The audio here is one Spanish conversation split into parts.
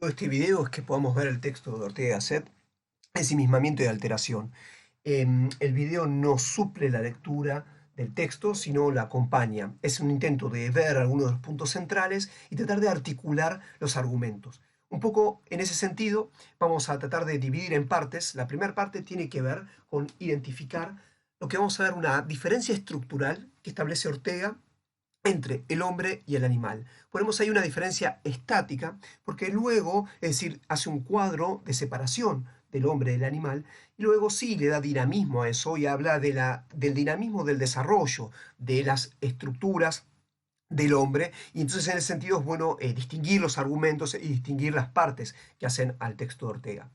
De este video es que podamos ver el texto de Ortega y Gasset, ensimismamiento y alteración. El video no suple la lectura del texto, sino la acompaña. Es un intento de ver algunos de los puntos centrales y tratar de articular los argumentos. Un poco en ese sentido, vamos a tratar de dividir en partes. La primera parte tiene que ver con identificar lo que vamos a ver una diferencia estructural que establece Ortega entre el hombre y el animal. Ponemos ahí una diferencia estática, porque luego, es decir, hace un cuadro de separación del hombre y del animal, y luego sí le da dinamismo a eso y habla del dinamismo del desarrollo de las estructuras del hombre, y entonces en ese sentido es bueno distinguir los argumentos y distinguir las partes que hacen al texto de Ortega.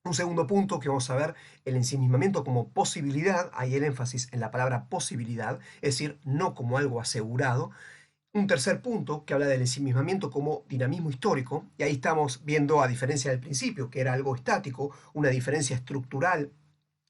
Un segundo punto que vamos a ver, el ensimismamiento como posibilidad, hay el énfasis en la palabra posibilidad, es decir, no como algo asegurado. Un tercer punto que habla del ensimismamiento como dinamismo histórico, y ahí estamos viendo, a diferencia del principio, que era algo estático, una diferencia estructural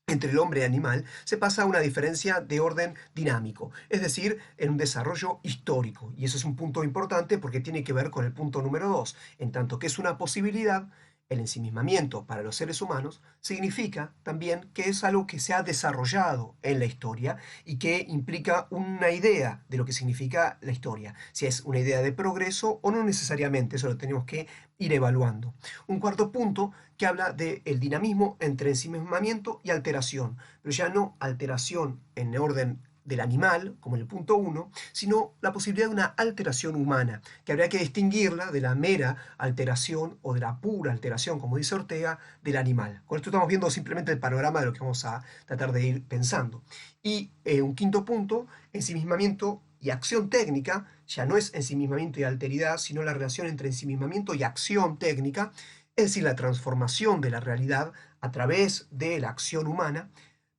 entre el hombre y el animal, se pasa a una diferencia de orden dinámico, es decir, en un desarrollo histórico. Y eso es un punto importante porque tiene que ver con el punto número 2. En tanto que es una posibilidad, el ensimismamiento para los seres humanos significa también que es algo que se ha desarrollado en la historia y que implica una idea de lo que significa la historia, si es una idea de progreso o no necesariamente, eso lo tenemos que ir evaluando. Un cuarto punto que habla del dinamismo entre ensimismamiento y alteración, pero ya no alteración en orden del animal, como en el punto 1, sino la posibilidad de una alteración humana, que habría que distinguirla de la mera alteración o de la pura alteración, como dice Ortega, del animal. Con esto estamos viendo simplemente el panorama de lo que vamos a tratar de ir pensando. Y un quinto punto, ensimismamiento y acción técnica, ya no es ensimismamiento y alteridad, sino la relación entre ensimismamiento y acción técnica, es decir, la transformación de la realidad a través de la acción humana,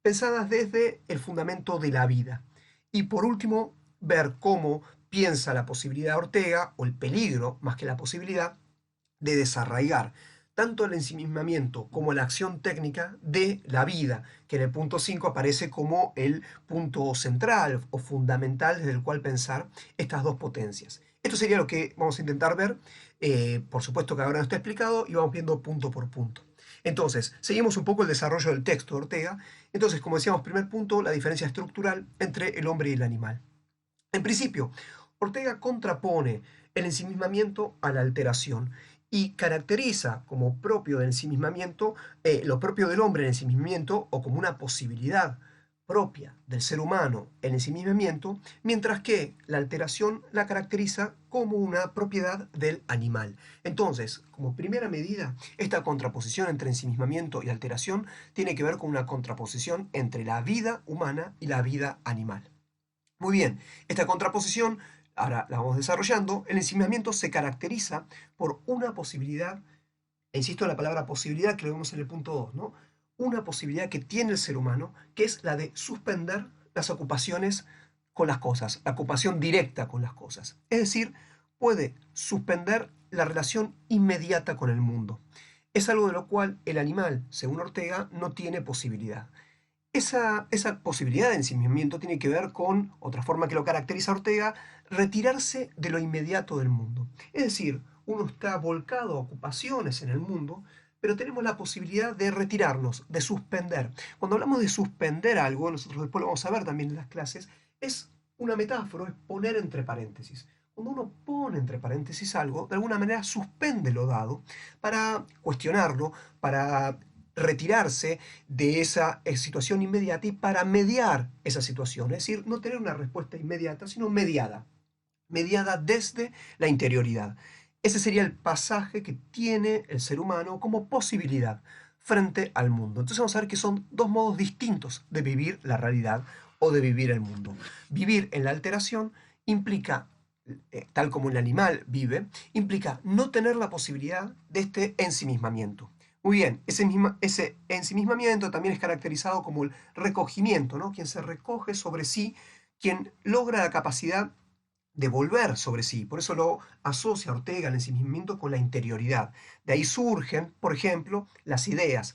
pensadas desde el fundamento de la vida. Y por último, ver cómo piensa la posibilidad de Ortega, o el peligro más que la posibilidad, de desarraigar tanto el ensimismamiento como la acción técnica de la vida, que en el punto 5 aparece como el punto central o fundamental desde el cual pensar estas dos potencias. Esto sería lo que vamos a intentar ver. Por supuesto que ahora no está explicado y vamos viendo punto por punto. Entonces, seguimos un poco el desarrollo del texto de Ortega. Entonces, como decíamos, primer punto, la diferencia estructural entre el hombre y el animal. En principio, Ortega contrapone el ensimismamiento a la alteración y caracteriza como propio del ensimismamiento lo propio del hombre, el ensimismamiento, o como una posibilidad propia del ser humano, el ensimismamiento, mientras que la alteración la caracteriza como una propiedad del animal. Entonces, como primera medida, esta contraposición entre ensimismamiento y alteración tiene que ver con una contraposición entre la vida humana y la vida animal. Muy bien, esta contraposición, ahora la vamos desarrollando. El ensimismamiento se caracteriza por una posibilidad, e insisto en la palabra posibilidad que lo vemos en el punto 2, ¿no? Una posibilidad que tiene el ser humano, que es la de suspender las ocupaciones con las cosas, la ocupación directa con las cosas. Es decir, puede suspender la relación inmediata con el mundo. Es algo de lo cual el animal, según Ortega, no tiene posibilidad. Esa posibilidad de ensimismamiento tiene que ver con, otra forma que lo caracteriza Ortega, retirarse de lo inmediato del mundo. Es decir, uno está volcado a ocupaciones en el mundo, pero tenemos la posibilidad de retirarnos, de suspender. Cuando hablamos de suspender algo, nosotros después lo vamos a ver también en las clases, es una metáfora, es poner entre paréntesis. Cuando uno pone entre paréntesis algo, de alguna manera suspende lo dado para cuestionarlo, para retirarse de esa situación inmediata y para mediar esa situación, es decir, no tener una respuesta inmediata, sino mediada desde la interioridad. Ese sería el pasaje que tiene el ser humano como posibilidad frente al mundo. Entonces vamos a ver que son dos modos distintos de vivir la realidad o de vivir el mundo. Vivir en la alteración implica, tal como el animal vive, implica no tener la posibilidad de este ensimismamiento. Muy bien, ese ensimismamiento también es caracterizado como el recogimiento, ¿no? Quien se recoge sobre sí, quien logra la capacidad de volver sobre sí. Por eso lo asocia Ortega el ensimismamiento con la interioridad. De ahí surgen, por ejemplo, las ideas.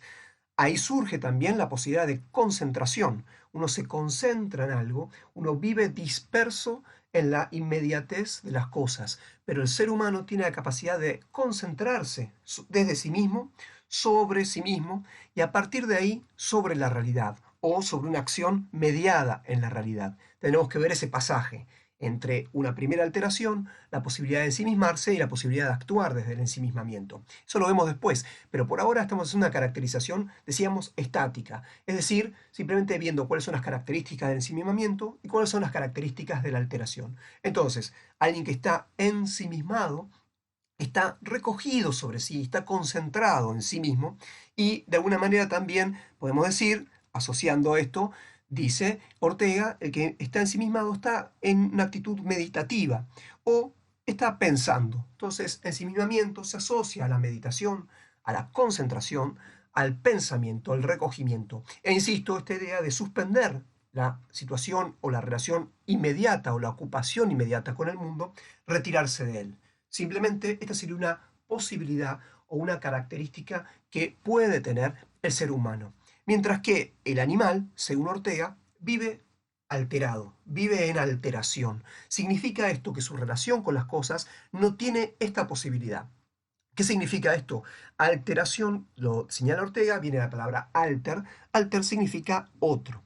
Ahí surge también la posibilidad de concentración. Uno se concentra en algo, uno vive disperso en la inmediatez de las cosas, pero el ser humano tiene la capacidad de concentrarse desde sí mismo, sobre sí mismo, y a partir de ahí sobre la realidad o sobre una acción mediada en la realidad. Tenemos que ver ese pasaje entre una primera alteración, la posibilidad de ensimismarse y la posibilidad de actuar desde el ensimismamiento. Eso lo vemos después, pero por ahora estamos haciendo una caracterización, decíamos, estática, es decir, simplemente viendo cuáles son las características del ensimismamiento y cuáles son las características de la alteración. Entonces, alguien que está ensimismado está recogido sobre sí, está concentrado en sí mismo y de alguna manera también podemos decir, asociando esto, dice Ortega, el que está ensimismado está en una actitud meditativa o está pensando. Entonces, ensimismamiento se asocia a la meditación, a la concentración, al pensamiento, al recogimiento. E insisto, esta idea de suspender la situación o la relación inmediata o la ocupación inmediata con el mundo, retirarse de él. Simplemente esta sería una posibilidad o una característica que puede tener el ser humano. Mientras que el animal, según Ortega, vive alterado, vive en alteración. Significa esto que su relación con las cosas no tiene esta posibilidad. ¿Qué significa esto? Alteración, lo señala Ortega, viene la palabra alter. Alter significa otro.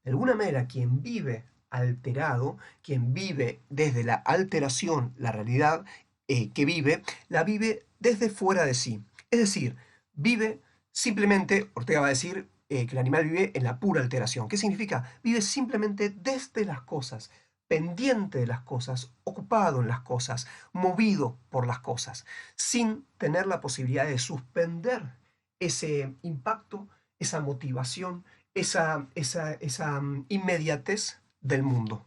De alguna manera, quien vive alterado, quien vive desde la alteración, la realidad que vive, la vive desde fuera de sí. Es decir, vive simplemente, Ortega va a decir que el animal vive en la pura alteración. ¿Qué significa? Vive simplemente desde las cosas, pendiente de las cosas, ocupado en las cosas, movido por las cosas, sin tener la posibilidad de suspender ese impacto, esa motivación, esa inmediatez del mundo.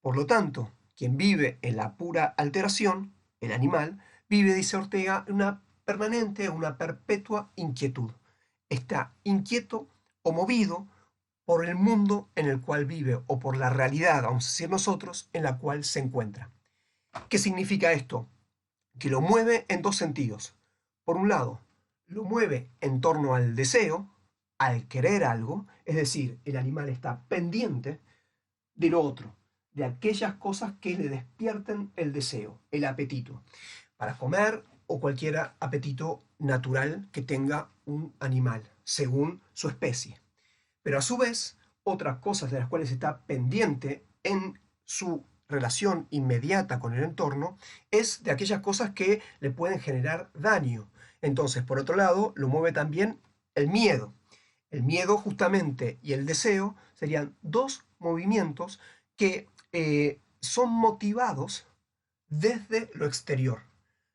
Por lo tanto, quien vive en la pura alteración, el animal, vive, dice Ortega, en una permanente, una perpetua inquietud. Está inquieto o movido por el mundo en el cual vive o por la realidad, vamos a decir nosotros, en la cual se encuentra. ¿Qué significa esto? Que lo mueve en dos sentidos. Por un lado, lo mueve en torno al deseo, al querer algo, es decir, el animal está pendiente de lo otro, de aquellas cosas que le despierten el deseo, el apetito, para comer o cualquier apetito natural que tenga un animal, según su especie. Pero a su vez, otras cosas de las cuales está pendiente en su relación inmediata con el entorno es de aquellas cosas que le pueden generar daño. Entonces, por otro lado, lo mueve también el miedo. El miedo justamente y el deseo serían dos movimientos que son motivados desde lo exterior.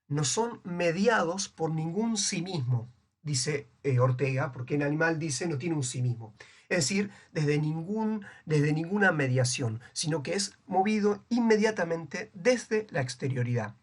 No son mediados por ningún sí mismo, dice Ortega, porque el animal dice no tiene un sí mismo. Es decir, desde ninguna mediación, sino que es movido inmediatamente desde la exterioridad.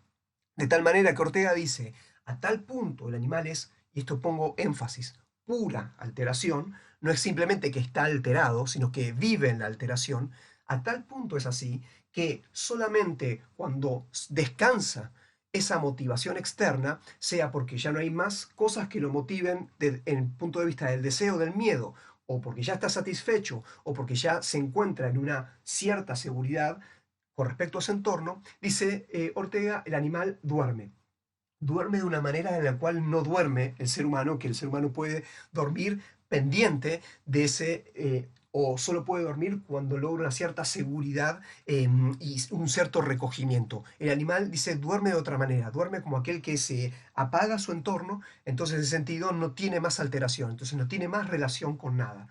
De tal manera que Ortega dice, a tal punto el animal es, y esto pongo énfasis, pura alteración, no es simplemente que está alterado, sino que vive en la alteración, a tal punto es así que solamente cuando descansa esa motivación externa, sea porque ya no hay más cosas que lo motiven en el punto de vista del deseo, del miedo, o porque ya está satisfecho, o porque ya se encuentra en una cierta seguridad con respecto a ese entorno, dice Ortega, el animal duerme. Duerme de una manera en la cual no duerme el ser humano, que el ser humano puede dormir pendiente de o solo puede dormir cuando logra una cierta seguridad y un cierto recogimiento. El animal dice duerme de otra manera, duerme como aquel que se apaga su entorno, entonces en ese sentido no tiene más alteración, entonces no tiene más relación con nada.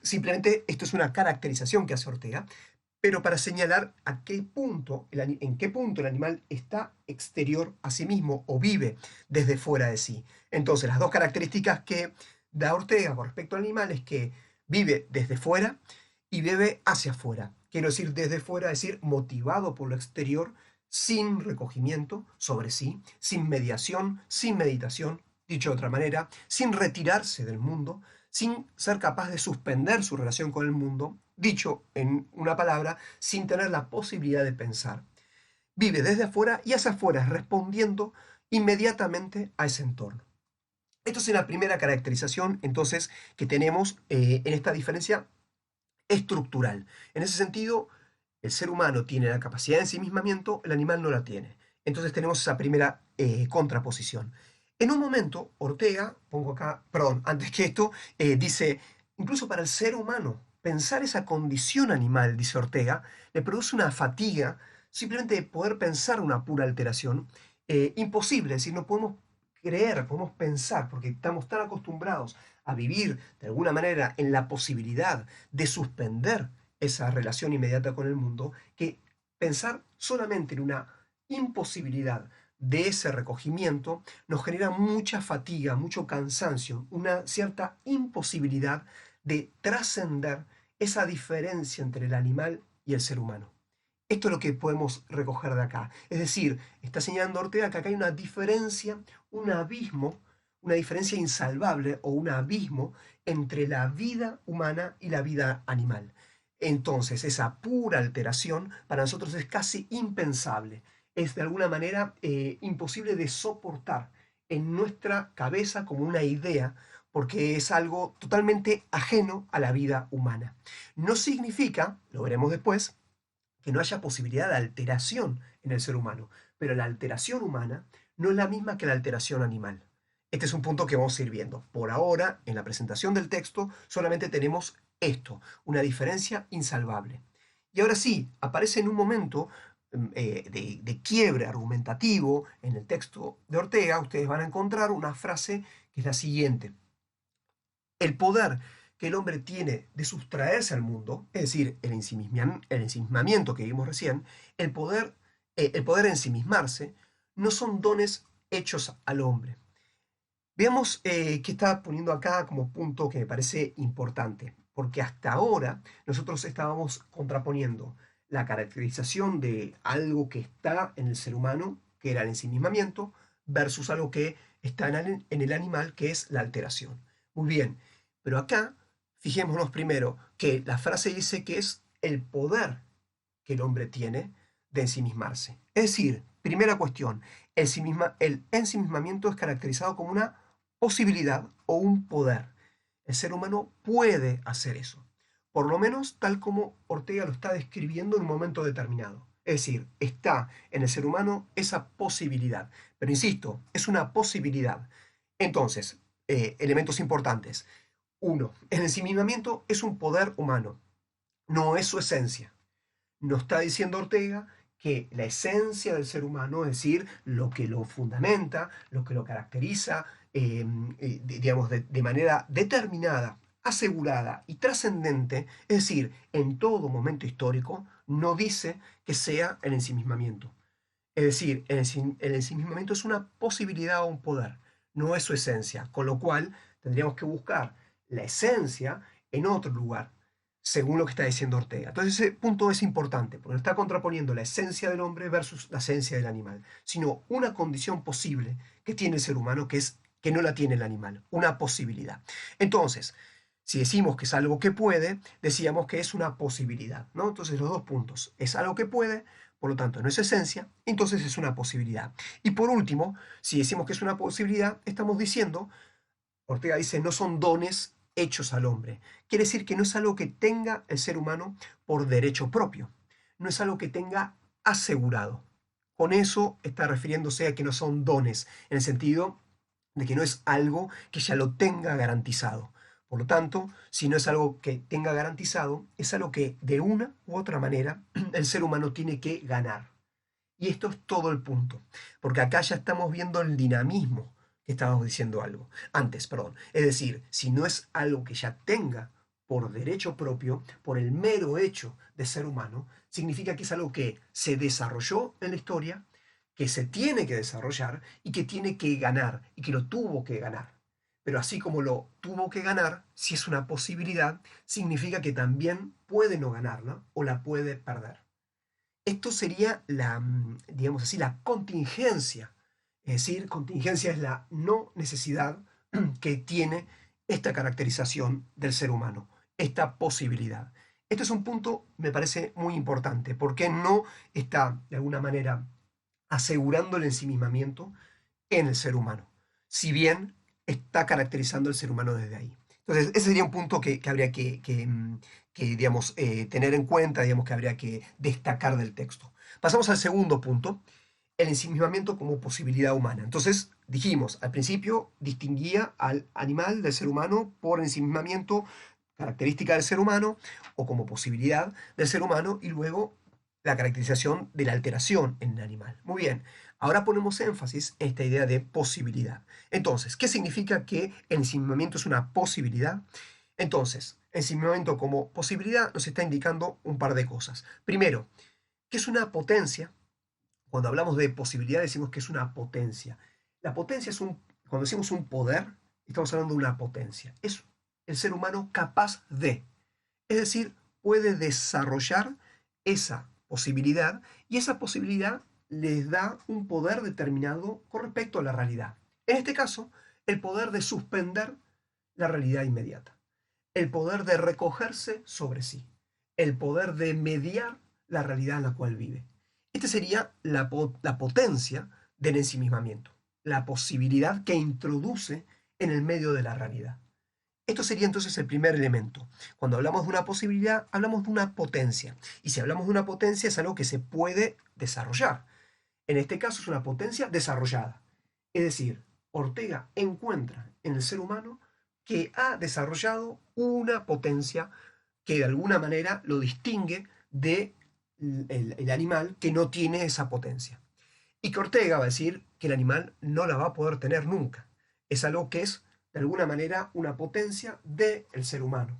Simplemente esto es una caracterización que hace Ortega, pero para señalar en qué punto el animal está exterior a sí mismo o vive desde fuera de sí. Entonces, las dos características que da Ortega con respecto al animal es que vive desde fuera y vive hacia afuera. Quiero decir, desde fuera, es decir, motivado por lo exterior, sin recogimiento sobre sí, sin mediación, sin meditación, dicho de otra manera, sin retirarse del mundo, sin ser capaz de suspender su relación con el mundo, dicho en una palabra, sin tener la posibilidad de pensar. Vive desde afuera y hacia afuera, respondiendo inmediatamente a ese entorno. Esto es la primera caracterización, entonces, que tenemos en esta diferencia estructural. En ese sentido, el ser humano tiene la capacidad de ensimismamiento, el animal no la tiene. Entonces tenemos esa primera contraposición. En un momento, Ortega, pongo acá, perdón, antes que esto, dice, incluso para el ser humano, pensar esa condición animal, dice Ortega, le produce una fatiga simplemente de poder pensar una pura alteración imposible, es decir, no podemos creer, podemos pensar, porque estamos tan acostumbrados a vivir de alguna manera en la posibilidad de suspender esa relación inmediata con el mundo, que pensar solamente en una imposibilidad de ese recogimiento nos genera mucha fatiga, mucho cansancio, una cierta imposibilidad de trascender esa diferencia entre el animal y el ser humano. Esto es lo que podemos recoger de acá. Es decir, está señalando Ortega que acá hay una diferencia, un abismo, una diferencia insalvable o un abismo entre la vida humana y la vida animal. Entonces, esa pura alteración para nosotros es casi impensable. Es de alguna manera imposible de soportar en nuestra cabeza como una idea, porque es algo totalmente ajeno a la vida humana. No significa, lo veremos después, que no haya posibilidad de alteración en el ser humano, pero la alteración humana no es la misma que la alteración animal. Este es un punto que vamos a ir viendo. Por ahora, en la presentación del texto, solamente tenemos esto, una diferencia insalvable. Y ahora sí, aparece en un momento de quiebre argumentativo en el texto de Ortega, ustedes van a encontrar una frase que es la siguiente. El poder que el hombre tiene de sustraerse al mundo, es decir, el ensimismamiento que vimos recién, el poder ensimismarse, no son dones hechos al hombre. Veamos qué está poniendo acá como punto que me parece importante, porque hasta ahora nosotros estábamos contraponiendo la caracterización de algo que está en el ser humano, que era el ensimismamiento, versus algo que está en el animal, que es la alteración. Muy bien, pero acá fijémonos primero que la frase dice que es el poder que el hombre tiene de ensimismarse. Es decir, primera cuestión, el ensimismamiento es caracterizado como una posibilidad o un poder. El ser humano puede hacer eso, por lo menos tal como Ortega lo está describiendo en un momento determinado. Es decir, está en el ser humano esa posibilidad. Pero insisto, es una posibilidad. Entonces, elementos importantes. Uno, el ensimismamiento es un poder humano, no es su esencia. Nos está diciendo Ortega que la esencia del ser humano, es decir, lo que lo fundamenta, lo que lo caracteriza, digamos, de manera determinada, asegurada y trascendente, es decir, en todo momento histórico, no dice que sea el ensimismamiento. Es decir, el ensimismamiento es una posibilidad o un poder, no es su esencia, con lo cual tendríamos que buscar la esencia en otro lugar, según lo que está diciendo Ortega. Entonces ese punto es importante, porque no está contraponiendo la esencia del hombre versus la esencia del animal, sino una condición posible que tiene el ser humano que no la tiene el animal, una posibilidad. Entonces, si decimos que es algo que puede, decíamos que es una posibilidad, ¿no? Entonces los dos puntos, es algo que puede, por lo tanto no es esencia, entonces es una posibilidad. Y por último, si decimos que es una posibilidad, estamos diciendo, Ortega dice, no son dones hechos al hombre. Quiere decir que no es algo que tenga el ser humano por derecho propio, no es algo que tenga asegurado. Con eso está refiriéndose a que no son dones, en el sentido de que no es algo que ya lo tenga garantizado. Por lo tanto, si no es algo que tenga garantizado, es algo que de una u otra manera el ser humano tiene que ganar. Y esto es todo el punto, porque acá ya estamos viendo el dinamismo que estábamos diciendo algo antes, perdón. Es decir, si no es algo que ya tenga por derecho propio, por el mero hecho de ser humano, significa que es algo que se desarrolló en la historia, que se tiene que desarrollar y que tiene que ganar y que lo tuvo que ganar. Pero así como lo tuvo que ganar, si es una posibilidad, significa que también puede no ganarla o la puede perder. Esto sería la, digamos así, la contingencia. Es decir, contingencia es la no necesidad que tiene esta caracterización del ser humano, esta posibilidad. Este es un punto, me parece muy importante, porque no está, de alguna manera, asegurando el ensimismamiento en el ser humano, si bien está caracterizando el ser humano desde ahí. Entonces, ese sería un punto que habría digamos, tener en cuenta, digamos, que habría que destacar del texto. Pasamos al segundo punto, el ensimismamiento como posibilidad humana. Entonces, dijimos, al principio distinguía al animal del ser humano por ensimismamiento, característica del ser humano, o como posibilidad del ser humano, y luego la caracterización de la alteración en el animal. Muy bien, ahora ponemos énfasis en esta idea de posibilidad. Entonces, ¿qué significa que el ensimismamiento es una posibilidad? Entonces, ensimismamiento como posibilidad nos está indicando un par de cosas. Primero, que es una potencia. Cuando hablamos de posibilidad decimos que es una potencia. La potencia es cuando decimos un poder, estamos hablando de una potencia. Es el ser humano capaz de. Es decir, puede desarrollar esa posibilidad y esa posibilidad les da un poder determinado con respecto a la realidad. En este caso, el poder de suspender la realidad inmediata, el poder de recogerse sobre sí, el poder de mediar la realidad en la cual vive. Esta sería la potencia del ensimismamiento, la posibilidad que introduce en el medio de la realidad. Esto sería entonces el primer elemento. Cuando hablamos de una posibilidad, hablamos de una potencia. Y si hablamos de una potencia, es algo que se puede desarrollar. En este caso es una potencia desarrollada. Es decir, Ortega encuentra en el ser humano que ha desarrollado una potencia que de alguna manera lo distingue de el animal que no tiene esa potencia. Y que Ortega va a decir que el animal no la va a poder tener nunca. Es algo que es, de alguna manera, una potencia del ser humano.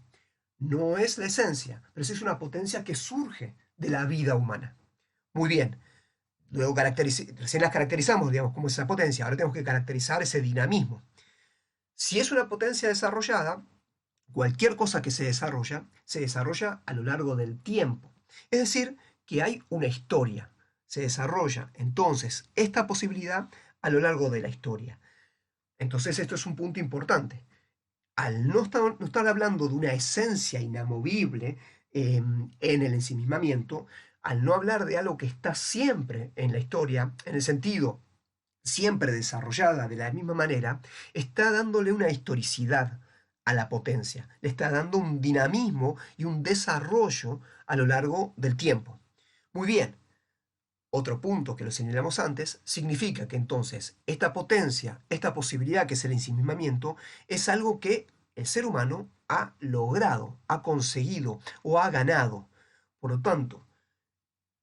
No es la esencia, pero sí es una potencia que surge de la vida humana. Muy bien, luego recién las caracterizamos, digamos, como esa potencia. Ahora tenemos que caracterizar ese dinamismo. Si es una potencia desarrollada, cualquier cosa que se desarrolla a lo largo del tiempo. Es decir, que hay una historia. Se desarrolla entonces esta posibilidad a lo largo de la historia. Entonces esto es un punto importante. Al no estar hablando de una esencia inamovible en el ensimismamiento, al no hablar de algo que está siempre en la historia, en el sentido siempre desarrollada de la misma manera, está dándole una historicidad a la potencia, le está dando un dinamismo y un desarrollo a lo largo del tiempo. Muy bien, otro punto que lo señalamos antes, significa que entonces esta potencia, esta posibilidad que es el ensimismamiento, es algo que el ser humano ha logrado, ha conseguido o ha ganado. Por lo tanto,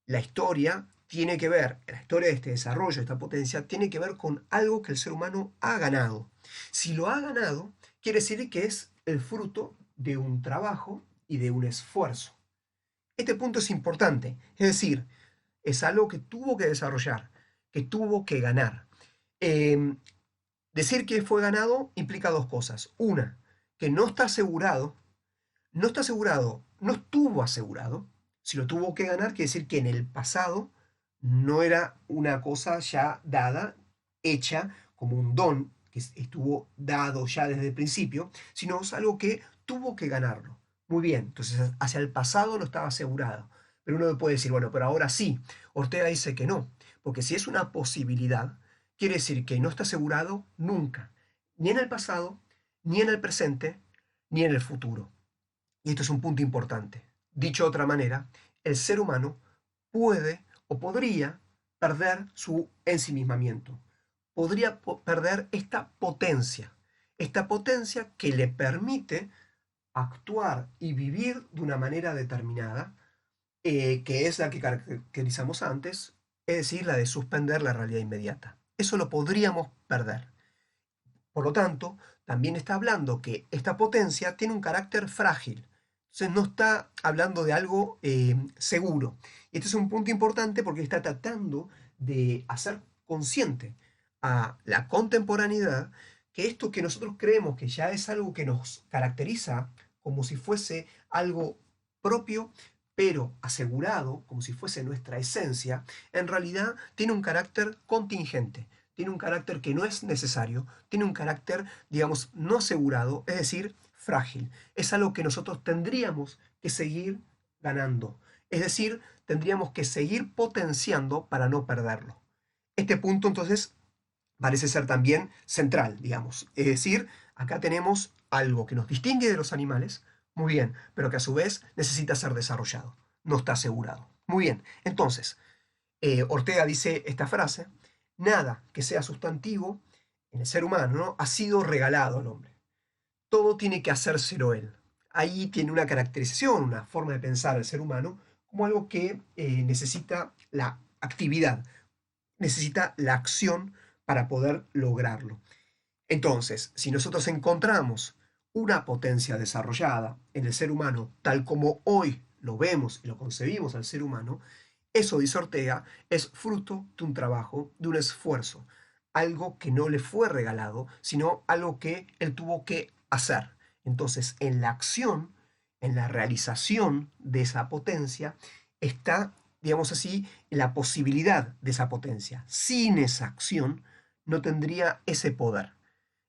la historia tiene que ver, la historia de este desarrollo, de esta potencia, tiene que ver con algo que el ser humano ha ganado. Si lo ha ganado, quiere decir que es el fruto de un trabajo y de un esfuerzo. Este punto es importante, es decir, es algo que tuvo que desarrollar, que tuvo que ganar. Eh, Decir que fue ganado implica dos cosas. Una, que no está asegurado, no estuvo asegurado. Si lo tuvo que ganar, quiere decir que en el pasado no era una cosa ya dada, hecha como un don que estuvo dado ya desde el principio, sino es algo que tuvo que ganarlo. Muy bien, entonces hacia el pasado no estaba asegurado. Pero uno puede decir, bueno, pero ahora sí. Ortega dice que no, porque si es una posibilidad, quiere decir que no está asegurado nunca, ni en el pasado, ni en el presente, ni en el futuro. Y esto es un punto importante. Dicho de otra manera, el ser humano puede o podría perder su ensimismamiento. Podría perder esta potencia que le permite actuar y vivir de una manera determinada, que es la que caracterizamos antes, es decir, la de suspender la realidad inmediata. Eso lo podríamos perder. Por lo tanto, también está hablando que esta potencia tiene un carácter frágil. Entonces no está hablando de algo seguro. Y este es un punto importante porque está tratando de hacer consciente a la contemporaneidad que esto que nosotros creemos que ya es algo que nos caracteriza como si fuese algo propio, pero asegurado, como si fuese nuestra esencia, en realidad tiene un carácter contingente, tiene un carácter que no es necesario, tiene un carácter, digamos, no asegurado, es decir, frágil. Es algo que nosotros tendríamos que seguir ganando. Es decir, tendríamos que seguir potenciando para no perderlo. Este punto entonces parece ser también central, digamos. Es decir, acá tenemos algo que nos distingue de los animales, Muy bien, pero que a su vez necesita ser desarrollado. No está asegurado. Muy bien, entonces, Ortega dice esta frase: nada que sea sustantivo en el ser humano, ¿no?, ha sido regalado al hombre. Todo tiene que hacérselo él. Ahí tiene una caracterización, una forma de pensar al ser humano como algo que necesita la actividad, necesita la acción para poder lograrlo. Entonces, si nosotros encontramos una potencia desarrollada en el ser humano, tal como hoy lo vemos y lo concebimos al ser humano, eso, dice Ortega, es fruto de un trabajo, de un esfuerzo, algo que no le fue regalado, sino algo que él tuvo que hacer. Entonces, en la acción, en la realización de esa potencia, está, digamos así, la posibilidad de esa potencia. Sin esa acción, no tendría ese poder.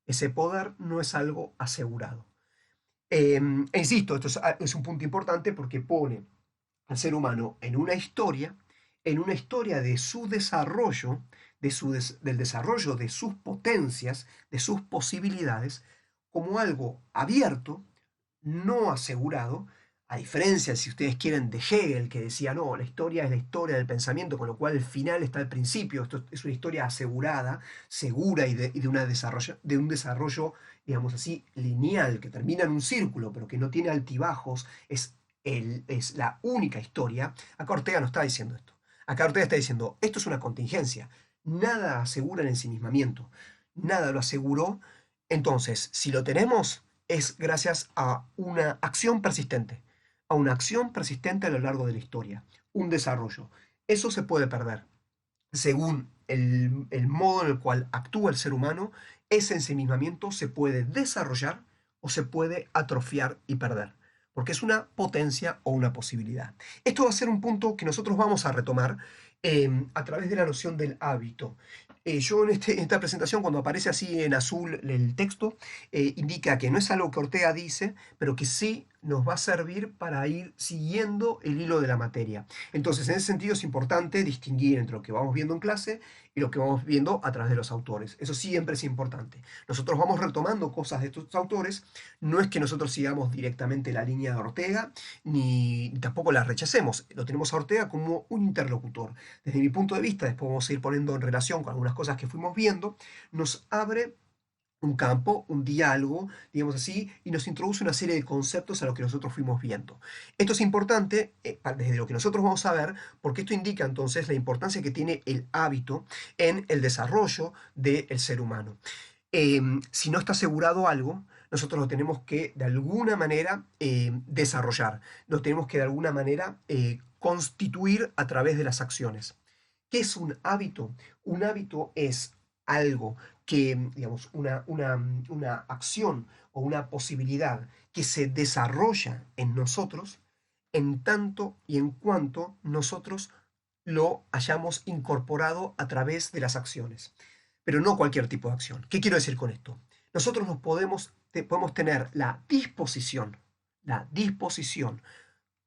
Ese poder no es algo asegurado. Insisto, esto es un punto importante porque pone al ser humano en una historia de su desarrollo, del desarrollo de sus potencias, de sus posibilidades, como algo abierto, no asegurado, a diferencia, si ustedes quieren, de Hegel, que decía, no, la historia es la historia del pensamiento, con lo cual el final está al principio, esto es una historia asegurada, segura de un desarrollo, digamos así, lineal, que termina en un círculo, pero que no tiene altibajos, es la única historia. Acá Ortega no está diciendo esto. Acá Ortega está diciendo, esto es una contingencia, nada asegura el ensimismamiento, nada lo aseguró. Entonces, si lo tenemos, es gracias a una acción persistente, a una acción persistente a lo largo de la historia, un desarrollo. Eso se puede perder. Según el modo en el cual actúa el ser humano, ese ensimismamiento se puede desarrollar o se puede atrofiar y perder, porque es una potencia o una posibilidad. Esto va a ser un punto que nosotros vamos a retomar a través de la noción del hábito. Yo en esta presentación, cuando aparece así en azul el texto, indica que no es algo que Ortega dice, pero que sí nos va a servir para ir siguiendo el hilo de la materia. Entonces, en ese sentido es importante distinguir entre lo que vamos viendo en clase y lo que vamos viendo a través de los autores. Eso siempre es importante. Nosotros vamos retomando cosas de estos autores, no es que nosotros sigamos directamente la línea de Ortega, ni tampoco la rechacemos. Lo tenemos a Ortega como un interlocutor. Desde mi punto de vista, después vamos a ir poniendo en relación con algunas cosas que fuimos viendo, nos abre un campo, un diálogo, digamos así, y nos introduce una serie de conceptos a lo que nosotros fuimos viendo. Esto es importante desde lo que nosotros vamos a ver, porque esto indica entonces la importancia que tiene el hábito en el desarrollo del ser humano. Si no está asegurado algo, nosotros lo tenemos que de alguna manera desarrollar, lo tenemos que de alguna manera constituir a través de las acciones. ¿Qué es un hábito? Un hábito es algo que, digamos, una acción o una posibilidad que se desarrolla en nosotros en tanto y en cuanto nosotros lo hayamos incorporado a través de las acciones. Pero no cualquier tipo de acción. ¿Qué quiero decir con esto? Nosotros podemos tener la disposición,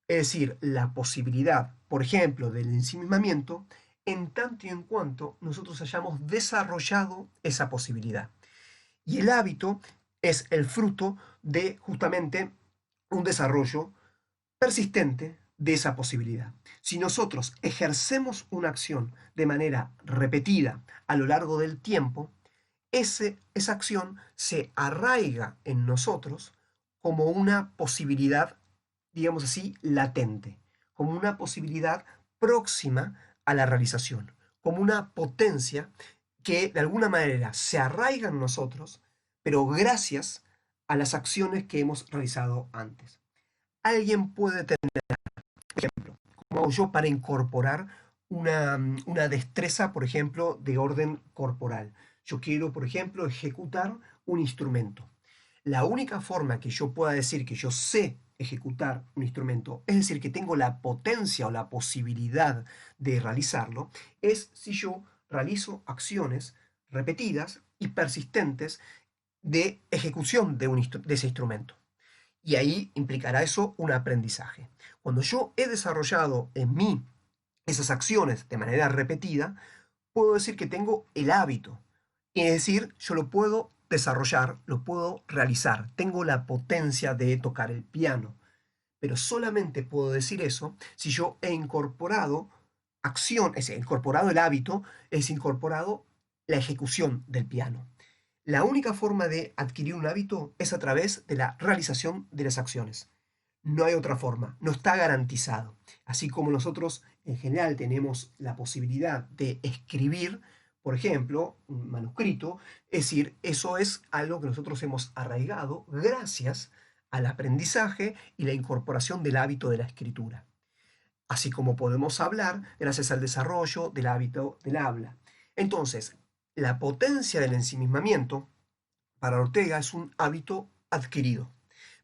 es decir, la posibilidad, por ejemplo, del ensimismamiento, en tanto y en cuanto nosotros hayamos desarrollado esa posibilidad. Y el hábito es el fruto de justamente un desarrollo persistente de esa posibilidad. Si nosotros ejercemos una acción de manera repetida a lo largo del tiempo, esa acción se arraiga en nosotros como una posibilidad, digamos así, latente, como una posibilidad próxima a la realización, como una potencia que de alguna manera se arraiga en nosotros, pero gracias a las acciones que hemos realizado antes. Alguien puede tener, por ejemplo, como hago yo para incorporar una destreza, por ejemplo, de orden corporal. Yo quiero, por ejemplo, ejecutar un instrumento. La única forma que yo pueda decir que yo sé ejecutar un instrumento, es decir, que tengo la potencia o la posibilidad de realizarlo, es si yo realizo acciones repetidas y persistentes de ejecución de ese instrumento. Y ahí implicará eso un aprendizaje. Cuando yo he desarrollado en mí esas acciones de manera repetida, puedo decir que tengo el hábito. Es decir, yo lo puedo desarrollar, lo puedo realizar. Tengo la potencia de tocar el piano, pero solamente puedo decir eso si yo he incorporado acción, es decir, incorporado el hábito, es incorporado la ejecución del piano. La única forma de adquirir un hábito es a través de la realización de las acciones. No hay otra forma, no está garantizado. Así como nosotros en general tenemos la posibilidad de escribir, por ejemplo, un manuscrito, es decir, eso es algo que nosotros hemos arraigado gracias al aprendizaje y la incorporación del hábito de la escritura. Así como podemos hablar gracias al desarrollo del hábito del habla. Entonces, la potencia del ensimismamiento para Ortega es un hábito adquirido.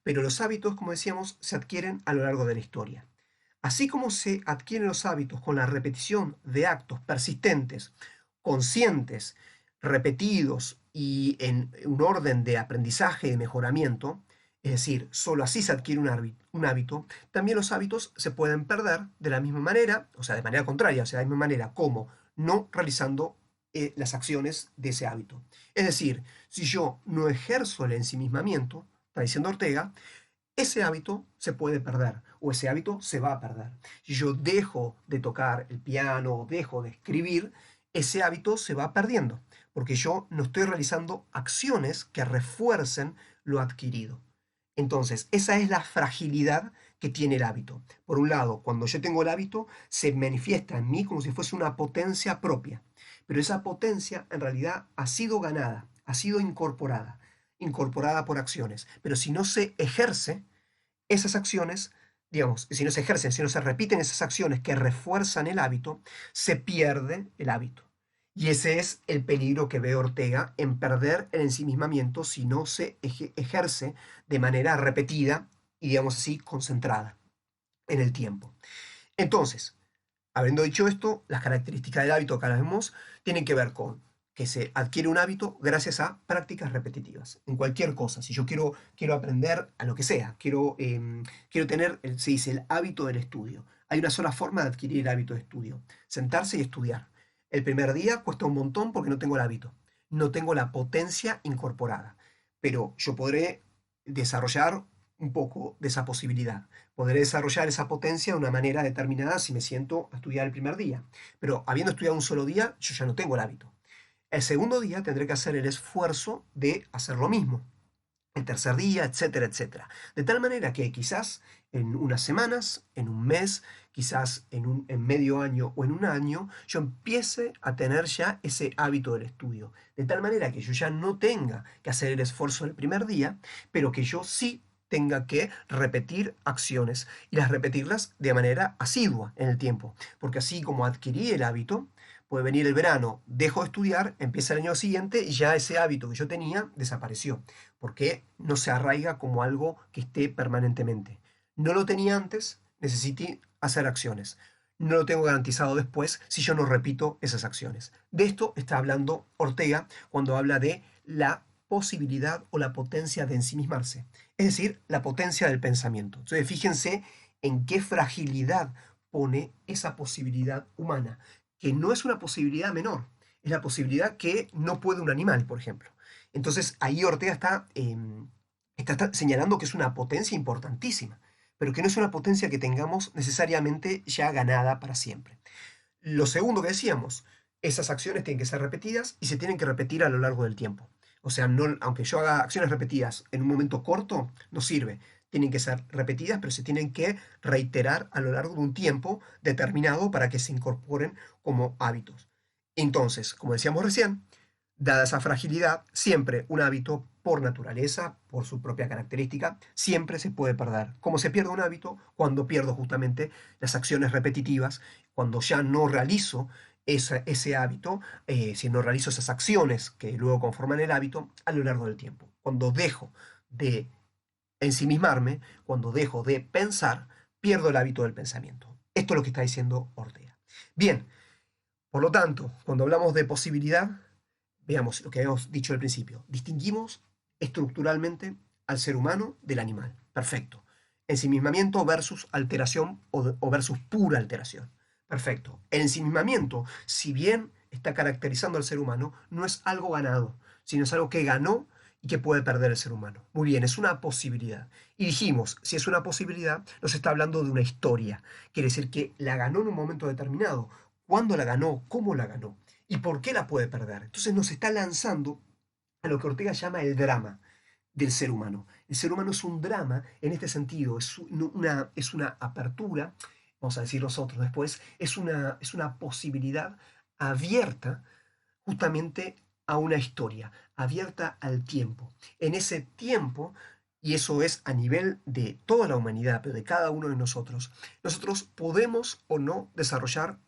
Pero los hábitos, como decíamos, se adquieren a lo largo de la historia. Así como se adquieren los hábitos con la repetición de actos persistentes, conscientes, repetidos y en un orden de aprendizaje y de mejoramiento, es decir, solo así se adquiere un hábito, también los hábitos se pueden perder de la misma manera, o sea, de manera contraria, o sea, de la misma manera como no realizando las acciones de ese hábito. Es decir, si yo no ejerzo el ensimismamiento, está diciendo Ortega, ese hábito se puede perder o ese hábito se va a perder. Si yo dejo de tocar el piano o dejo de escribir, ese hábito se va perdiendo porque yo no estoy realizando acciones que refuercen lo adquirido. Entonces, esa es la fragilidad que tiene el hábito. Por un lado, cuando yo tengo el hábito, se manifiesta en mí como si fuese una potencia propia, pero esa potencia en realidad ha sido ganada, ha sido incorporada por acciones. Pero si no se ejerce esas acciones, digamos, si no se ejercen, si no se repiten esas acciones que refuerzan el hábito, se pierde el hábito. Y ese es el peligro que ve Ortega en perder el ensimismamiento si no se ejerce de manera repetida y, digamos así, concentrada en el tiempo. Entonces, habiendo dicho esto, las características del hábito que ahora vemos tienen que ver con que se adquiere un hábito gracias a prácticas repetitivas, en cualquier cosa. Si yo quiero aprender a lo que sea, quiero tener, se dice, el hábito del estudio. Hay una sola forma de adquirir el hábito de estudio, sentarse y estudiar. El primer día cuesta un montón porque no tengo el hábito, no tengo la potencia incorporada, pero yo podré desarrollar un poco de esa posibilidad. Podré desarrollar esa potencia de una manera determinada si me siento a estudiar el primer día. Pero habiendo estudiado un solo día, yo ya no tengo el hábito. El segundo día tendré que hacer el esfuerzo de hacer lo mismo. El tercer día, etcétera, etcétera. De tal manera que quizás en unas semanas, en un mes, quizás en medio año o en un año, yo empiece a tener ya ese hábito del estudio. De tal manera que yo ya no tenga que hacer el esfuerzo el primer día, pero que yo sí tenga que repetir acciones y las repetirlas de manera asidua en el tiempo. Porque así como adquirí el hábito, puede venir el verano, dejo de estudiar, empieza el año siguiente y ya ese hábito que yo tenía desapareció, porque no se arraiga como algo que esté permanentemente. No lo tenía antes, necesité hacer acciones. No lo tengo garantizado después si yo no repito esas acciones. De esto está hablando Ortega cuando habla de la posibilidad o la potencia de ensimismarse, es decir, la potencia del pensamiento. Entonces, fíjense en qué fragilidad pone esa posibilidad humana, que no es una posibilidad menor, es la posibilidad que no puede un animal, por ejemplo. Entonces, ahí Ortega está señalando que es una potencia importantísima, pero que no es una potencia que tengamos necesariamente ya ganada para siempre. Lo segundo que decíamos, esas acciones tienen que ser repetidas y se tienen que repetir a lo largo del tiempo. O sea, no, aunque yo haga acciones repetidas en un momento corto, no sirve. Tienen que ser repetidas, pero se tienen que reiterar a lo largo de un tiempo determinado para que se incorporen como hábitos. Entonces, como decíamos recién, dada esa fragilidad, siempre un hábito por naturaleza, por su propia característica, siempre se puede perder. ¿Cómo se pierde un hábito? Cuando pierdo justamente las acciones repetitivas, cuando ya no realizo ese hábito, si no realizo esas acciones que luego conforman el hábito a lo largo del tiempo. Cuando dejo de ensimismarme, cuando dejo de pensar, pierdo el hábito del pensamiento. Esto es lo que está diciendo Ortega. Bien, por lo tanto, cuando hablamos de posibilidad, veamos lo que habíamos dicho al principio. Distinguimos estructuralmente al ser humano del animal. Perfecto. Ensimismamiento versus alteración o versus pura alteración. Perfecto. El ensimismamiento, si bien está caracterizando al ser humano, no es algo ganado, sino es algo que ganó y que puede perder el ser humano. Muy bien, es una posibilidad. Y dijimos, si es una posibilidad, nos está hablando de una historia. Quiere decir que la ganó en un momento determinado. ¿Cuándo la ganó? ¿Cómo la ganó? ¿Y por qué la puede perder? Entonces nos está lanzando a lo que Ortega llama el drama del ser humano. El ser humano es un drama en este sentido, es una apertura, vamos a decir nosotros después, es una posibilidad abierta justamente a una historia, abierta al tiempo. En ese tiempo, y eso es a nivel de toda la humanidad, pero de cada uno de nosotros, nosotros podemos o no desarrollar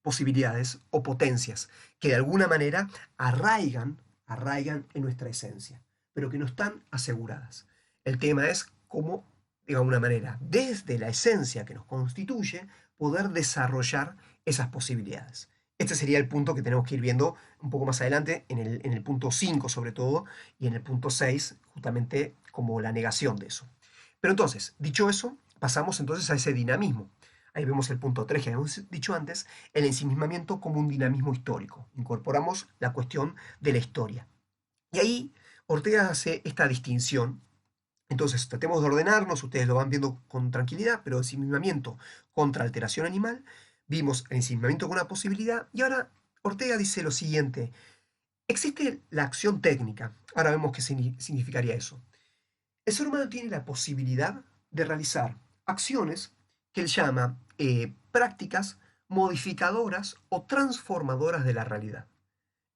posibilidades o potencias que de alguna manera arraigan en nuestra esencia, pero que no están aseguradas. El tema es cómo, de alguna manera, desde la esencia que nos constituye, poder desarrollar esas posibilidades. Este sería el punto que tenemos que ir viendo un poco más adelante, en el punto 5 sobre todo, y en el punto 6 justamente como la negación de eso. Pero entonces, dicho eso, pasamos entonces a ese dinamismo. Ahí vemos el punto 3 que habíamos dicho antes, el ensimismamiento como un dinamismo histórico. Incorporamos la cuestión de la historia. Y ahí Ortega hace esta distinción. Entonces, tratemos de ordenarnos, ustedes lo van viendo con tranquilidad, pero ensimismamiento contra alteración animal, vimos el ensimismamiento con una posibilidad, y ahora Ortega dice lo siguiente, existe la acción técnica, ahora vemos qué significaría eso. El ser humano tiene la posibilidad de realizar acciones que él llama prácticas modificadoras o transformadoras de la realidad.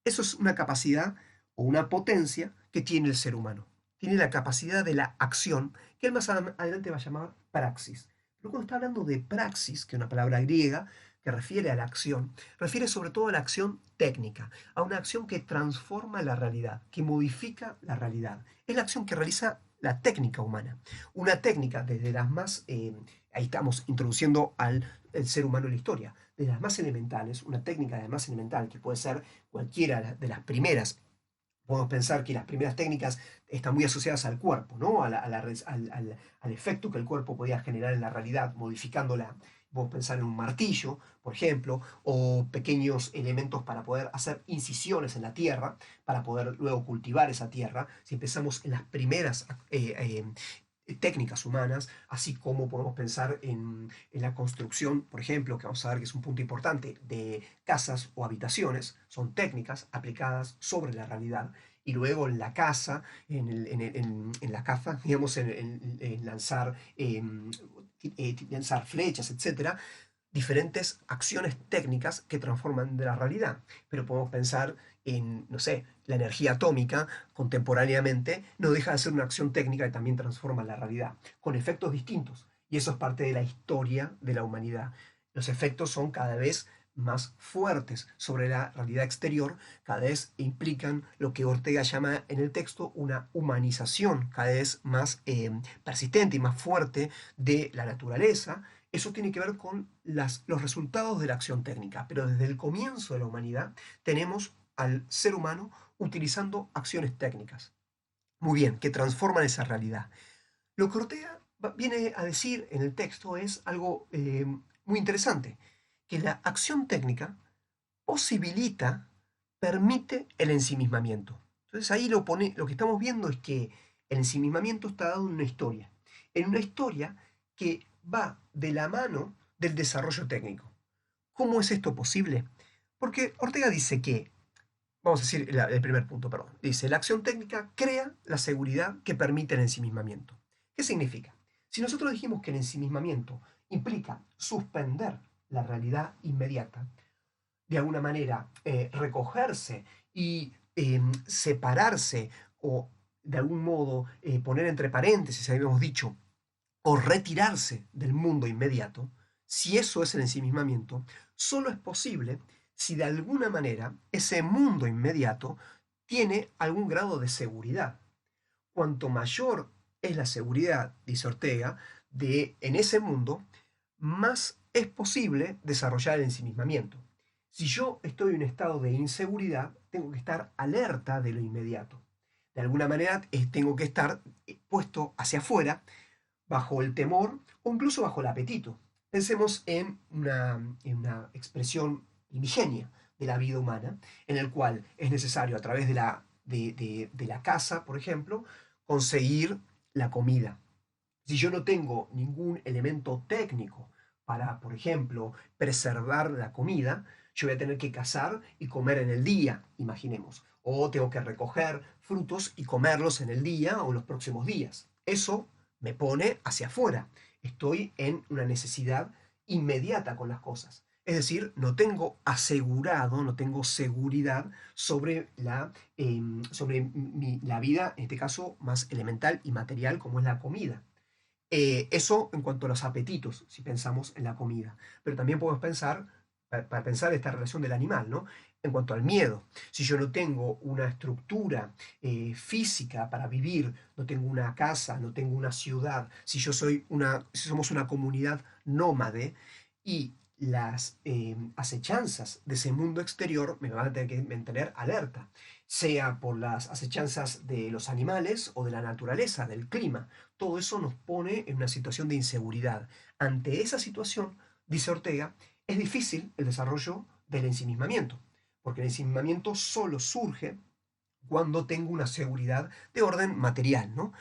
Eso es una capacidad o una potencia que tiene el ser humano. Tiene la capacidad de la acción, que él más adelante va a llamar praxis. Pero cuando está hablando de praxis, que es una palabra griega que refiere a la acción, refiere sobre todo a la acción técnica, a una acción que transforma la realidad, que modifica la realidad. Es la acción que realiza la técnica humana. Una técnica desde las más, ahí estamos introduciendo al el ser humano en la historia, de las más elementales, una técnica de las más elemental, que puede ser cualquiera de las primeras. Podemos pensar que las primeras técnicas están muy asociadas al cuerpo, ¿no? Al efecto que el cuerpo podía generar en la realidad, modificándola. Podemos pensar en un martillo, por ejemplo, o pequeños elementos para poder hacer incisiones en la tierra, para poder luego cultivar esa tierra. Si empezamos en las primeras técnicas humanas, así como podemos pensar en la construcción, por ejemplo, que vamos a ver que es un punto importante, de casas o habitaciones, son técnicas aplicadas sobre la realidad, y luego en la caza, en la caza, digamos, en lanzar, lanzar flechas, etcétera, diferentes acciones técnicas que transforman de la realidad. Pero podemos pensar en, no sé, la energía atómica contemporáneamente no deja de ser una acción técnica que también transforma la realidad, con efectos distintos. Y eso es parte de la historia de la humanidad. Los efectos son cada vez más fuertes sobre la realidad exterior, cada vez implican lo que Ortega llama en el texto una humanización cada vez más persistente y más fuerte de la naturaleza. Eso tiene que ver con los resultados de la acción técnica, pero desde el comienzo de la humanidad tenemos al ser humano utilizando acciones técnicas. Muy bien, que transforman esa realidad. Lo que Ortega viene a decir en el texto es algo muy interesante, que la acción técnica posibilita, permite el ensimismamiento. Entonces ahí lo que estamos viendo es que el ensimismamiento está dado en una historia que va de la mano del desarrollo técnico. ¿Cómo es esto posible? Porque Ortega dice que, vamos a decir el primer punto, perdón, dice, la acción técnica crea la seguridad que permite el ensimismamiento. ¿Qué significa? Si nosotros dijimos que el ensimismamiento implica suspender la realidad inmediata, de alguna manera recogerse y separarse o de algún modo poner entre paréntesis, habíamos dicho, o retirarse del mundo inmediato, si eso es el ensimismamiento, solo es posible si de alguna manera ese mundo inmediato tiene algún grado de seguridad. Cuanto mayor es la seguridad, dice Ortega, en ese mundo, más es posible desarrollar el ensimismamiento. Si yo estoy en un estado de inseguridad, tengo que estar alerta de lo inmediato. De alguna manera tengo que estar puesto hacia afuera, bajo el temor o incluso bajo el apetito. Pensemos en una expresión primigenia de la vida humana, en el cual es necesario a través de la casa, por ejemplo, conseguir la comida. Si yo no tengo ningún elemento técnico para, por ejemplo, preservar la comida, yo voy a tener que cazar y comer en el día, imaginemos. O tengo que recoger frutos y comerlos en el día o los próximos días. Eso me pone hacia afuera. Estoy en una necesidad inmediata con las cosas. Es decir, no tengo asegurado, no tengo seguridad sobre la vida, en este caso más elemental y material como es la comida. Eso en cuanto a los apetitos, si pensamos en la comida. Pero también podemos pensar, para pensar esta relación del animal, ¿no? En cuanto al miedo. Si yo no tengo una estructura física para vivir, no tengo una casa, no tengo una ciudad, si somos una comunidad nómade y las acechanzas de ese mundo exterior me van a tener que mantener alerta, sea por las acechanzas de los animales o de la naturaleza, del clima. Todo eso nos pone en una situación de inseguridad. Ante esa situación, dice Ortega, es difícil el desarrollo del ensimismamiento, porque el ensimismamiento solo surge cuando tengo una seguridad de orden material, ¿no?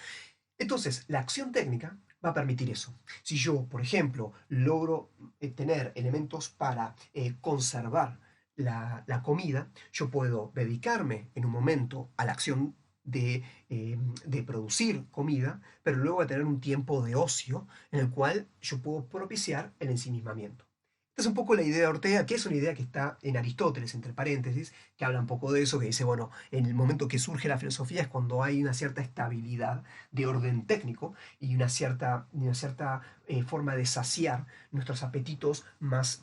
Entonces, la acción técnica va a permitir eso. Si yo, por ejemplo, logro tener elementos para conservar la comida, yo puedo dedicarme en un momento a la acción de producir comida, pero luego a tener un tiempo de ocio en el cual yo puedo propiciar el ensimismamiento. Esta es un poco la idea de Ortega, que es una idea que está en Aristóteles, entre paréntesis, que habla un poco de eso, que dice, bueno, en el momento que surge la filosofía es cuando hay una cierta estabilidad de orden técnico y una cierta forma de saciar nuestros apetitos más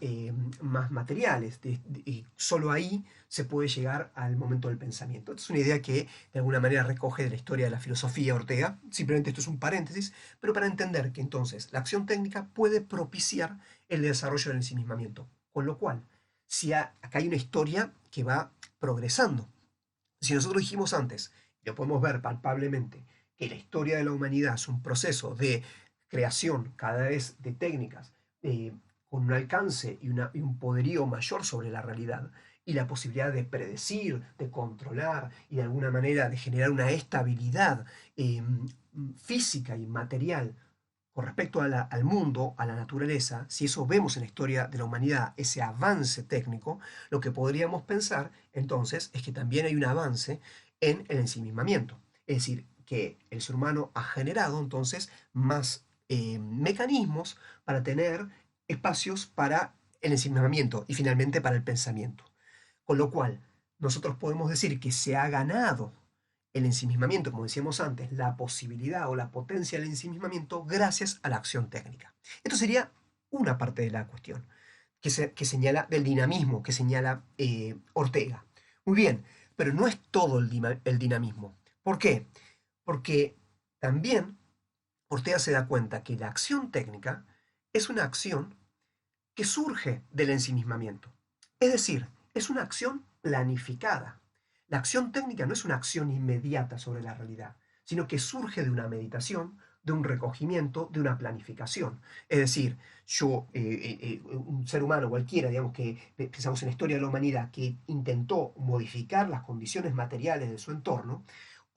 materiales. Y solo ahí se puede llegar al momento del pensamiento. Esta es una idea que de alguna manera recoge de la historia de la filosofía Ortega. Simplemente esto es un paréntesis, pero para entender que entonces la acción técnica puede propiciar el desarrollo del ensimismamiento. Con lo cual, si acá hay una historia que va progresando. Si nosotros dijimos antes, y lo podemos ver palpablemente, que la historia de la humanidad es un proceso de creación cada vez de técnicas con un alcance y un poderío mayor sobre la realidad, y la posibilidad de predecir, de controlar y de alguna manera de generar una estabilidad física y material con respecto al mundo, a la naturaleza, si eso vemos en la historia de la humanidad, ese avance técnico, lo que podríamos pensar entonces es que también hay un avance en el ensimismamiento. Es decir, que el ser humano ha generado entonces más mecanismos para tener espacios para el ensimismamiento y finalmente para el pensamiento. Con lo cual, nosotros podemos decir que se ha ganado el ensimismamiento, como decíamos antes, la posibilidad o la potencia del ensimismamiento gracias a la acción técnica. Esto sería una parte de la cuestión que señala del dinamismo, que señala Ortega. Muy bien, pero no es todo el dinamismo. ¿Por qué? Porque también Ortega se da cuenta que la acción técnica es una acción que surge del ensimismamiento. Es decir, es una acción planificada. La acción técnica no es una acción inmediata sobre la realidad, sino que surge de una meditación, de un recogimiento, de una planificación. Es decir, un ser humano cualquiera, digamos que pensamos en la historia de la humanidad, que intentó modificar las condiciones materiales de su entorno,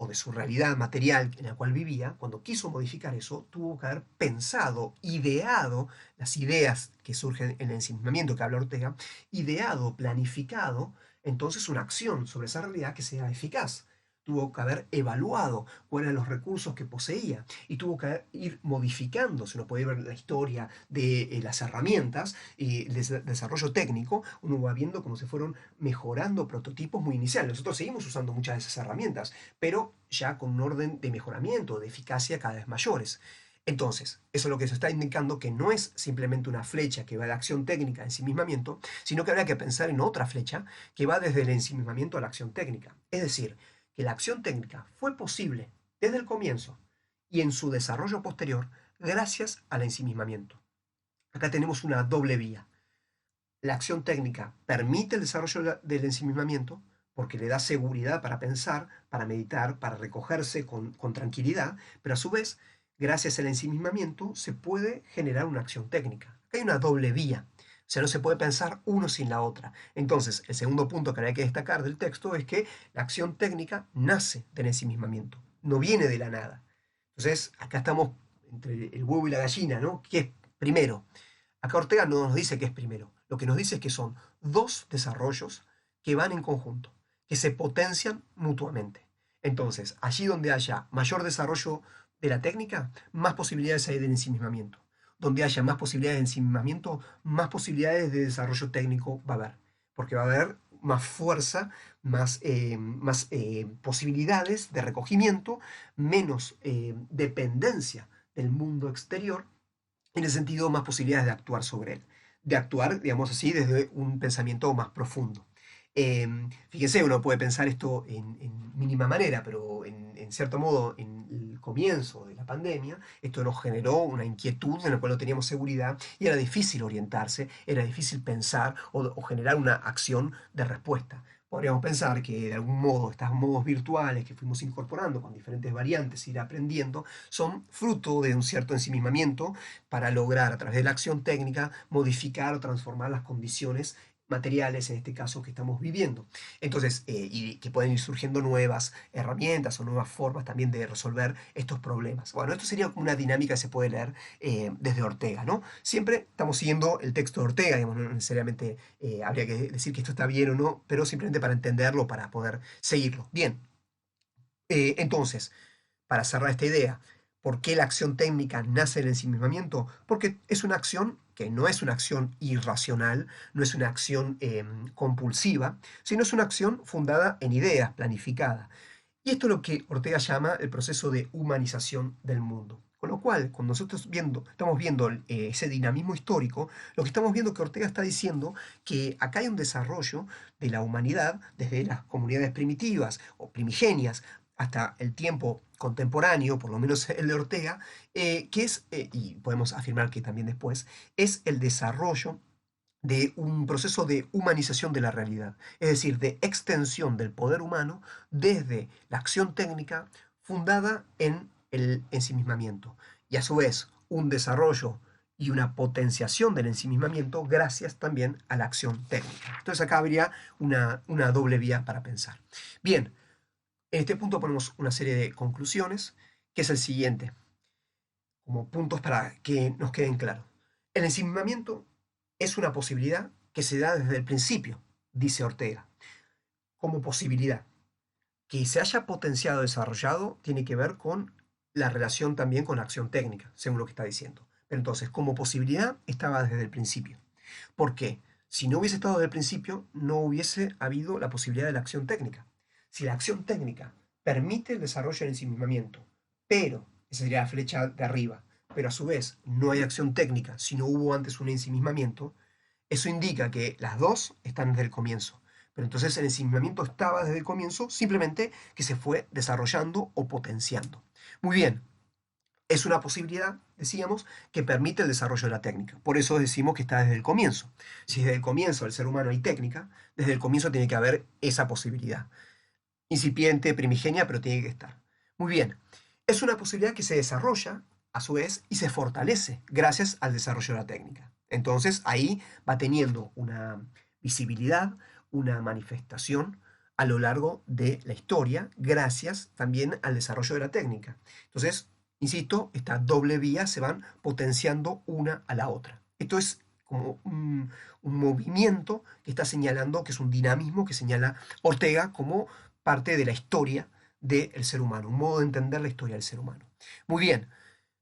o de su realidad material en la cual vivía, cuando quiso modificar eso, tuvo que haber pensado, ideado las ideas que surgen en el ensimismamiento que habla Ortega, ideado, planificado, entonces una acción sobre esa realidad que sea eficaz. Tuvo que haber evaluado cuáles eran los recursos que poseía y tuvo que ir modificando. Si uno puede ver la historia de las herramientas y el desarrollo técnico, uno va viendo cómo se fueron mejorando prototipos muy iniciales. Nosotros seguimos usando muchas de esas herramientas, pero ya con un orden de mejoramiento, de eficacia cada vez mayores. Entonces, eso es lo que se está indicando, que no es simplemente una flecha que va de acción técnica a ensimismamiento, sino que habría que pensar en otra flecha que va desde el ensimismamiento a la acción técnica. Es decir, que la acción técnica fue posible desde el comienzo y en su desarrollo posterior gracias al ensimismamiento. Acá tenemos una doble vía. La acción técnica permite el desarrollo del ensimismamiento porque le da seguridad para pensar, para meditar, para recogerse con tranquilidad, pero a su vez, gracias al ensimismamiento, se puede generar una acción técnica. Acá hay una doble vía. O sea, no se puede pensar uno sin la otra. Entonces, el segundo punto que hay que destacar del texto es que la acción técnica nace del ensimismamiento, no viene de la nada. Entonces, acá estamos entre el huevo y la gallina, ¿no? ¿Qué es primero? Acá Ortega no nos dice que es primero. Lo que nos dice es que son dos desarrollos que van en conjunto, que se potencian mutuamente. Entonces, allí donde haya mayor desarrollo de la técnica, más posibilidades hay de ensimismamiento. Donde haya más posibilidades de ensimismamiento, más posibilidades de desarrollo técnico va a haber. Porque va a haber más fuerza, más posibilidades de recogimiento, menos dependencia del mundo exterior, en ese sentido, más posibilidades de actuar sobre él, de actuar, digamos así, desde un pensamiento más profundo. Fíjense, uno puede pensar esto en mínima manera, pero en cierto modo, en el comienzo de la pandemia, esto nos generó una inquietud en la cual no teníamos seguridad y era difícil orientarse, era difícil pensar o generar una acción de respuesta. Podríamos pensar que de algún modo estos modos virtuales que fuimos incorporando con diferentes variantes, ir aprendiendo, son fruto de un cierto ensimismamiento para lograr a través de la acción técnica modificar o transformar las condiciones materiales, en este caso, que estamos viviendo. Entonces, y que pueden ir surgiendo nuevas herramientas o nuevas formas también de resolver estos problemas. Bueno, esto sería una dinámica que se puede leer desde Ortega, ¿no? Siempre estamos siguiendo el texto de Ortega, digamos, no necesariamente habría que decir que esto está bien o no, pero simplemente para entenderlo, para poder seguirlo. Bien, entonces, para cerrar esta idea, ¿por qué la acción técnica nace del ensimismamiento? Porque es una acción que no es una acción irracional, no es una acción compulsiva, sino es una acción fundada en ideas, planificada. Y esto es lo que Ortega llama el proceso de humanización del mundo. Con lo cual, cuando nosotros estamos viendo ese dinamismo histórico, lo que estamos viendo es que Ortega está diciendo que acá hay un desarrollo de la humanidad desde las comunidades primitivas o primigenias hasta el tiempo contemporáneo, por lo menos el de Ortega, que es, y podemos afirmar que también después, es el desarrollo de un proceso de humanización de la realidad, es decir, de extensión del poder humano desde la acción técnica fundada en el ensimismamiento y a su vez un desarrollo y una potenciación del ensimismamiento gracias también a la acción técnica. Entonces acá habría una doble vía para pensar. Bien, en este punto ponemos una serie de conclusiones, que es el siguiente, como puntos para que nos queden claros. El ensimismamiento es una posibilidad que se da desde el principio, dice Ortega, como posibilidad. Que se haya potenciado, desarrollado, tiene que ver con la relación también con la acción técnica, según lo que está diciendo. Pero entonces, como posibilidad, estaba desde el principio. ¿Por qué? Si no hubiese estado desde el principio, no hubiese habido la posibilidad de la acción técnica. Si la acción técnica permite el desarrollo del ensimismamiento, pero, esa sería la flecha de arriba, pero a su vez no hay acción técnica si no hubo antes un ensimismamiento, eso indica que las dos están desde el comienzo. Pero entonces el ensimismamiento estaba desde el comienzo, simplemente que se fue desarrollando o potenciando. Muy bien, es una posibilidad, decíamos, que permite el desarrollo de la técnica. Por eso decimos que está desde el comienzo. Si desde el comienzo del ser humano hay técnica, desde el comienzo tiene que haber esa posibilidad. Incipiente, primigenia, pero tiene que estar. Muy bien, es una posibilidad que se desarrolla a su vez y se fortalece gracias al desarrollo de la técnica. Entonces ahí va teniendo una visibilidad, una manifestación a lo largo de la historia, gracias también al desarrollo de la técnica. Entonces, insisto, esta doble vía se van potenciando una a la otra. Esto es como un movimiento que está señalando, que es un dinamismo que señala Ortega como parte de la historia del ser humano, un modo de entender la historia del ser humano. Muy bien,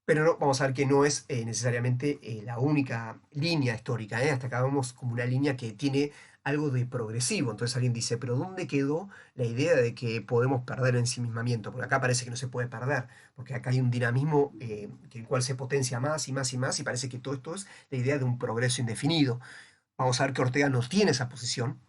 pero no, vamos a ver que no es necesariamente la única línea histórica. Hasta acá vemos como una línea que tiene algo de progresivo. Entonces alguien dice, pero ¿dónde quedó la idea de que podemos perder el ensimismamiento? Porque acá parece que no se puede perder, porque acá hay un dinamismo el cual se potencia más y más y más, y parece que todo esto es la idea de un progreso indefinido. Vamos a ver que Ortega no tiene esa posición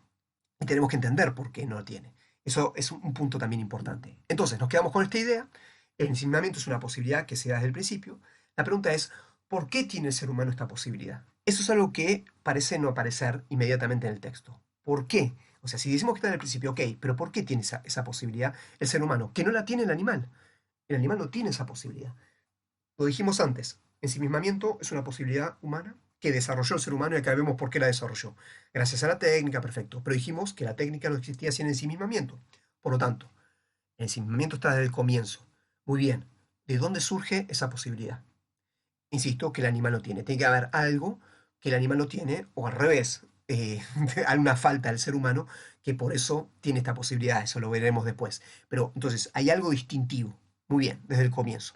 y tenemos que entender por qué no lo tiene. Eso es un punto también importante. Entonces, nos quedamos con esta idea. El ensimismamiento es una posibilidad que se da desde el principio. La pregunta es, ¿por qué tiene el ser humano esta posibilidad? Eso es algo que parece no aparecer inmediatamente en el texto. ¿Por qué? O sea, si decimos que está en el principio, ok, pero ¿por qué tiene esa posibilidad el ser humano? Que no la tiene el animal. El animal no tiene esa posibilidad. Lo dijimos antes, ensimismamiento es una posibilidad humana que desarrolló el ser humano y acá vemos por qué la desarrolló. Gracias a la técnica, perfecto. Pero dijimos que la técnica no existía sin ensimismamiento. Por lo tanto, el ensimismamiento está desde el comienzo. Muy bien. ¿De dónde surge esa posibilidad? Insisto, que el animal no tiene. Tiene que haber algo que el animal no tiene, o al revés, hay una falta del ser humano que por eso tiene esta posibilidad. Eso lo veremos después. Pero entonces, hay algo distintivo. Muy bien, desde el comienzo.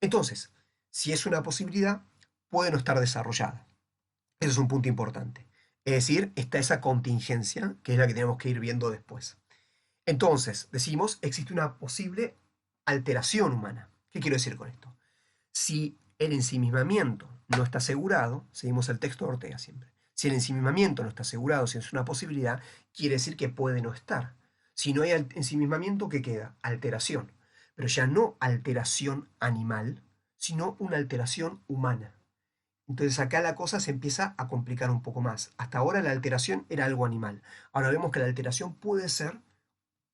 Entonces, si es una posibilidad, puede no estar desarrollada. Eso es un punto importante. Es decir, está esa contingencia, que es la que tenemos que ir viendo después. Entonces, decimos, existe una posible alteración humana. ¿Qué quiero decir con esto? Si el ensimismamiento no está asegurado, seguimos el texto de Ortega siempre, si el ensimismamiento no está asegurado, si es una posibilidad, quiere decir que puede no estar. Si no hay ensimismamiento, ¿qué queda? Alteración. Pero ya no alteración animal, sino una alteración humana. Entonces acá la cosa se empieza a complicar un poco más. Hasta ahora la alteración era algo animal. Ahora vemos que la alteración puede ser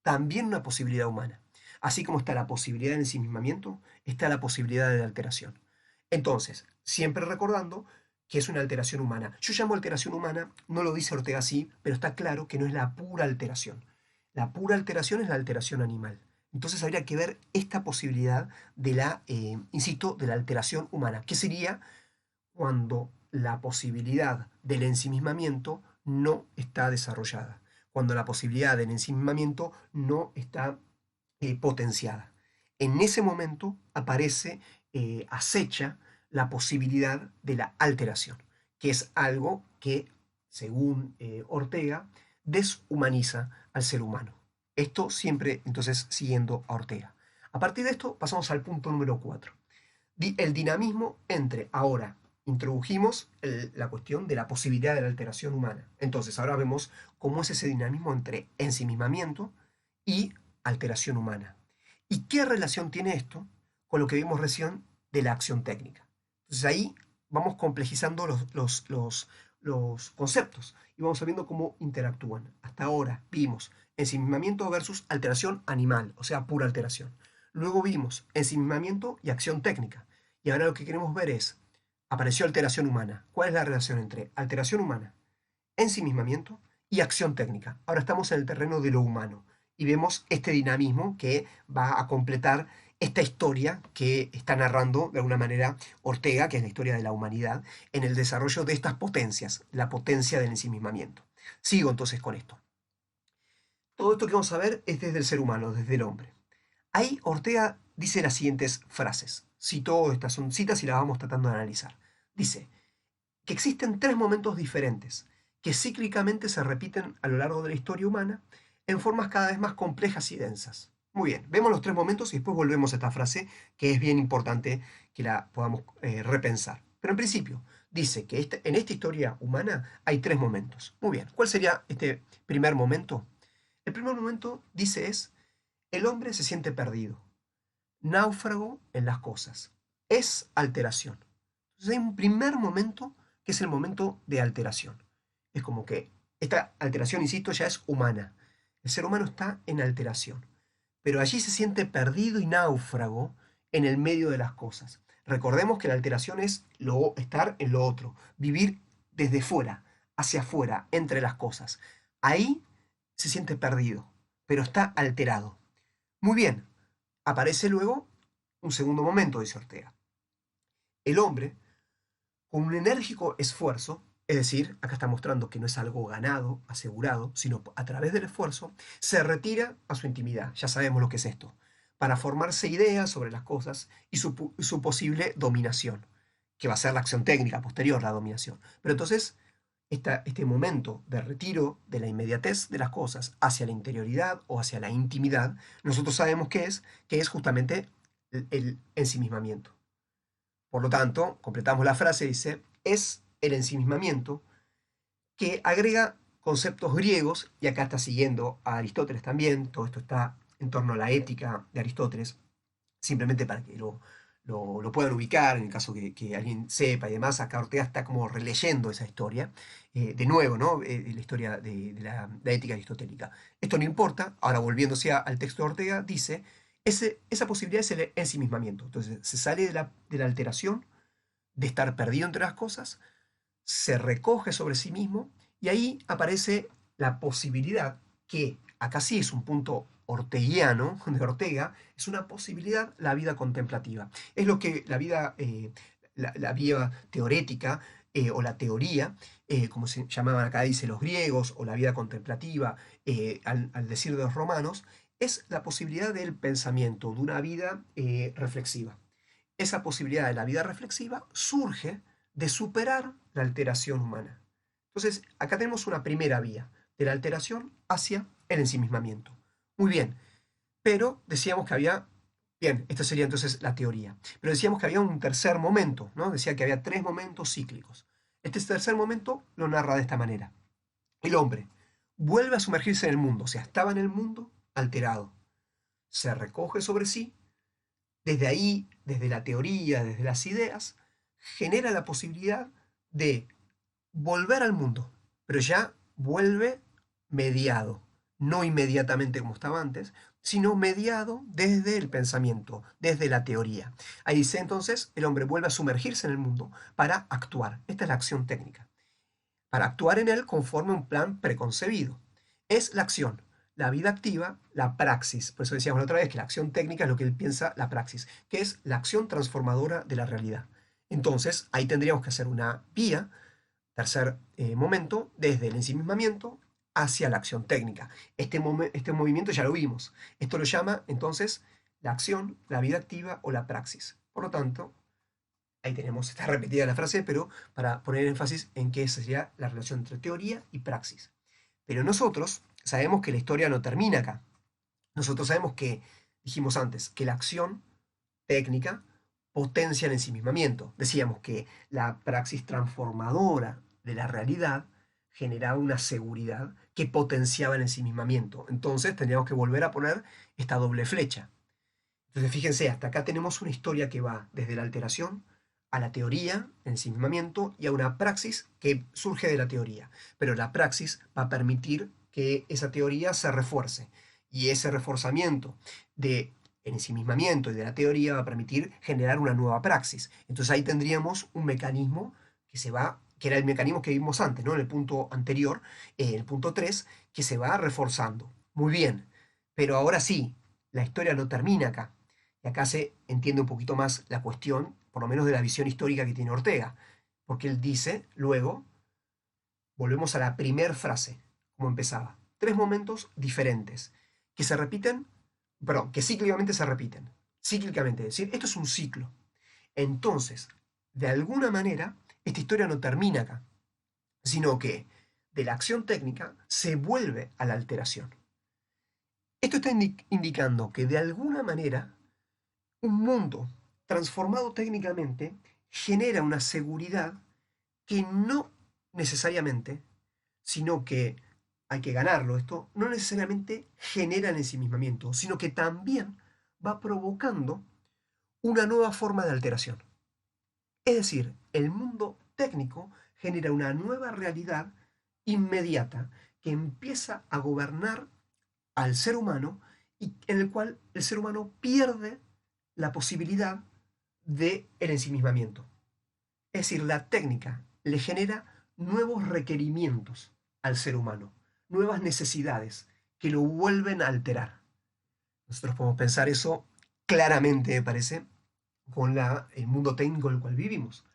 también una posibilidad humana. Así como está la posibilidad de ensimismamiento, está la posibilidad de alteración. Entonces, siempre recordando que es una alteración humana. Yo llamo alteración humana, no lo dice Ortega así, pero está claro que no es la pura alteración. La pura alteración es la alteración animal. Entonces habría que ver esta posibilidad de la, insisto, de la alteración humana, que sería cuando la posibilidad del ensimismamiento no está desarrollada, cuando la posibilidad del ensimismamiento no está potenciada. En ese momento aparece, acecha la posibilidad de la alteración, que es algo que, según Ortega, deshumaniza al ser humano. Esto siempre, entonces, siguiendo a Ortega. A partir de esto, pasamos al punto número 4. El dinamismo entre, ahora, introdujimos la cuestión de la posibilidad de la alteración humana. Entonces, ahora vemos cómo es ese dinamismo entre ensimismamiento y alteración humana. ¿Y qué relación tiene esto con lo que vimos recién de la acción técnica? Entonces ahí vamos complejizando los conceptos y vamos sabiendo cómo interactúan. Hasta ahora vimos ensimismamiento versus alteración animal, o sea, pura alteración. Luego vimos ensimismamiento y acción técnica. Y ahora lo que queremos ver es, apareció alteración humana. ¿Cuál es la relación entre alteración humana, ensimismamiento y acción técnica? Ahora estamos en el terreno de lo humano y vemos este dinamismo que va a completar esta historia que está narrando de alguna manera Ortega, que es la historia de la humanidad, en el desarrollo de estas potencias, la potencia del ensimismamiento. Sigo entonces con esto. Todo esto que vamos a ver es desde el ser humano, desde el hombre. Ahí Ortega dice las siguientes frases. Cito, estas son citas y las vamos tratando de analizar. Dice que existen tres momentos diferentes que cíclicamente se repiten a lo largo de la historia humana en formas cada vez más complejas y densas. Muy bien, vemos los tres momentos y después volvemos a esta frase que es bien importante que la podamos repensar. Pero en principio dice que en esta historia humana hay tres momentos. Muy bien, ¿cuál sería este primer momento? El primer momento, dice, es el hombre se siente perdido, náufrago en las cosas. Es alteración. Entonces hay un primer momento que es el momento de alteración. Es como que esta alteración, insisto, ya es humana. El ser humano está en alteración. Pero allí se siente perdido y náufrago en el medio de las cosas. Recordemos que la alteración es estar en lo otro, vivir desde fuera, hacia afuera, entre las cosas. Ahí se siente perdido, pero está alterado. Muy bien, aparece luego un segundo momento, dice Ortega. El hombre, con un enérgico esfuerzo, es decir, acá está mostrando que no es algo ganado, asegurado, sino a través del esfuerzo, se retira a su intimidad. Ya sabemos lo que es esto, para formarse ideas sobre las cosas y su posible dominación, que va a ser la acción técnica posterior, la dominación. Pero entonces, este momento de retiro de la inmediatez de las cosas hacia la interioridad o hacia la intimidad, nosotros sabemos que es justamente el ensimismamiento. Por lo tanto, completamos la frase, dice, es el ensimismamiento que agrega conceptos griegos, y acá está siguiendo a Aristóteles también, todo esto está en torno a la ética de Aristóteles, simplemente para que lo puedan ubicar en el caso que alguien sepa y demás. Acá Ortega está como releyendo esa historia, de nuevo, ¿no? La historia de la ética aristotélica. Esto no importa, ahora volviéndose al texto de Ortega, dice, esa posibilidad es el ensimismamiento. Entonces se sale de la alteración, de estar perdido entre las cosas, se recoge sobre sí mismo y ahí aparece la posibilidad que, acá sí es un punto orteguiano, de Ortega, es una posibilidad la vida contemplativa. Es lo que la vida, la vida teorética o la teoría, como se llamaban acá, dice los griegos, o la vida contemplativa, al decir de los romanos, es la posibilidad del pensamiento, de una vida reflexiva. Esa posibilidad de la vida reflexiva surge de superar la alteración humana. Entonces, acá tenemos una primera vía, de la alteración hacia el ensimismamiento. Muy bien, pero decíamos que había, bien, esta sería entonces la teoría, pero decíamos que había un tercer momento, ¿no? Decía que había tres momentos cíclicos. Este tercer momento lo narra de esta manera. El hombre vuelve a sumergirse en el mundo, o sea, estaba en el mundo alterado, se recoge sobre sí, desde ahí, desde la teoría, desde las ideas, genera la posibilidad de volver al mundo, pero ya vuelve mediado, no inmediatamente como estaba antes, sino mediado desde el pensamiento, desde la teoría. Ahí dice entonces, el hombre vuelve a sumergirse en el mundo para actuar. Esta es la acción técnica. Para actuar en él conforme un plan preconcebido. Es la acción, la vida activa, la praxis. Por eso decíamos la otra vez que la acción técnica es lo que él piensa la praxis, que es la acción transformadora de la realidad. Entonces, ahí tendríamos que hacer una vía, tercer momento, desde el ensimismamiento hacia la acción técnica. Este movimiento ya lo vimos. Esto lo llama entonces la acción, la vida activa o la praxis. Por lo tanto, ahí tenemos, está repetida la frase, pero para poner énfasis en qué sería la relación entre teoría y praxis. Pero nosotros sabemos que la historia no termina acá. Nosotros sabemos que, dijimos antes, que la acción técnica potencia el ensimismamiento. Decíamos que la praxis transformadora de la realidad generaba una seguridad que potenciaba el ensimismamiento. Entonces tendríamos que volver a poner esta doble flecha. Entonces fíjense, hasta acá tenemos una historia que va desde la alteración a la teoría, ensimismamiento, y a una praxis que surge de la teoría. Pero la praxis va a permitir que esa teoría se refuerce. Y ese reforzamiento de el ensimismamiento y de la teoría va a permitir generar una nueva praxis. Entonces ahí tendríamos un mecanismo que era el mecanismo que vimos antes, ¿no? En el punto anterior, el punto 3 que se va reforzando. Muy bien, pero ahora sí, la historia no termina acá. Y acá se entiende un poquito más la cuestión, por lo menos de la visión histórica que tiene Ortega, porque él dice, luego, volvemos a la primer frase, como empezaba, tres momentos diferentes, que se repiten, perdón, que cíclicamente se repiten, cíclicamente, es decir, esto es un ciclo. Entonces, de alguna manera, esta historia no termina acá, sino que de la acción técnica se vuelve a la alteración. Esto está indicando que de alguna manera un mundo transformado técnicamente genera una seguridad que no necesariamente, sino que hay que ganarlo, esto no necesariamente genera el ensimismamiento, sino que también va provocando una nueva forma de alteración. Es decir, el mundo técnico genera una nueva realidad inmediata que empieza a gobernar al ser humano y en el cual el ser humano pierde la posibilidad del ensimismamiento. Es decir, la técnica le genera nuevos requerimientos al ser humano, nuevas necesidades que lo vuelven a alterar. Nosotros podemos pensar eso claramente, me parece, con el mundo técnico en el cual vivimos.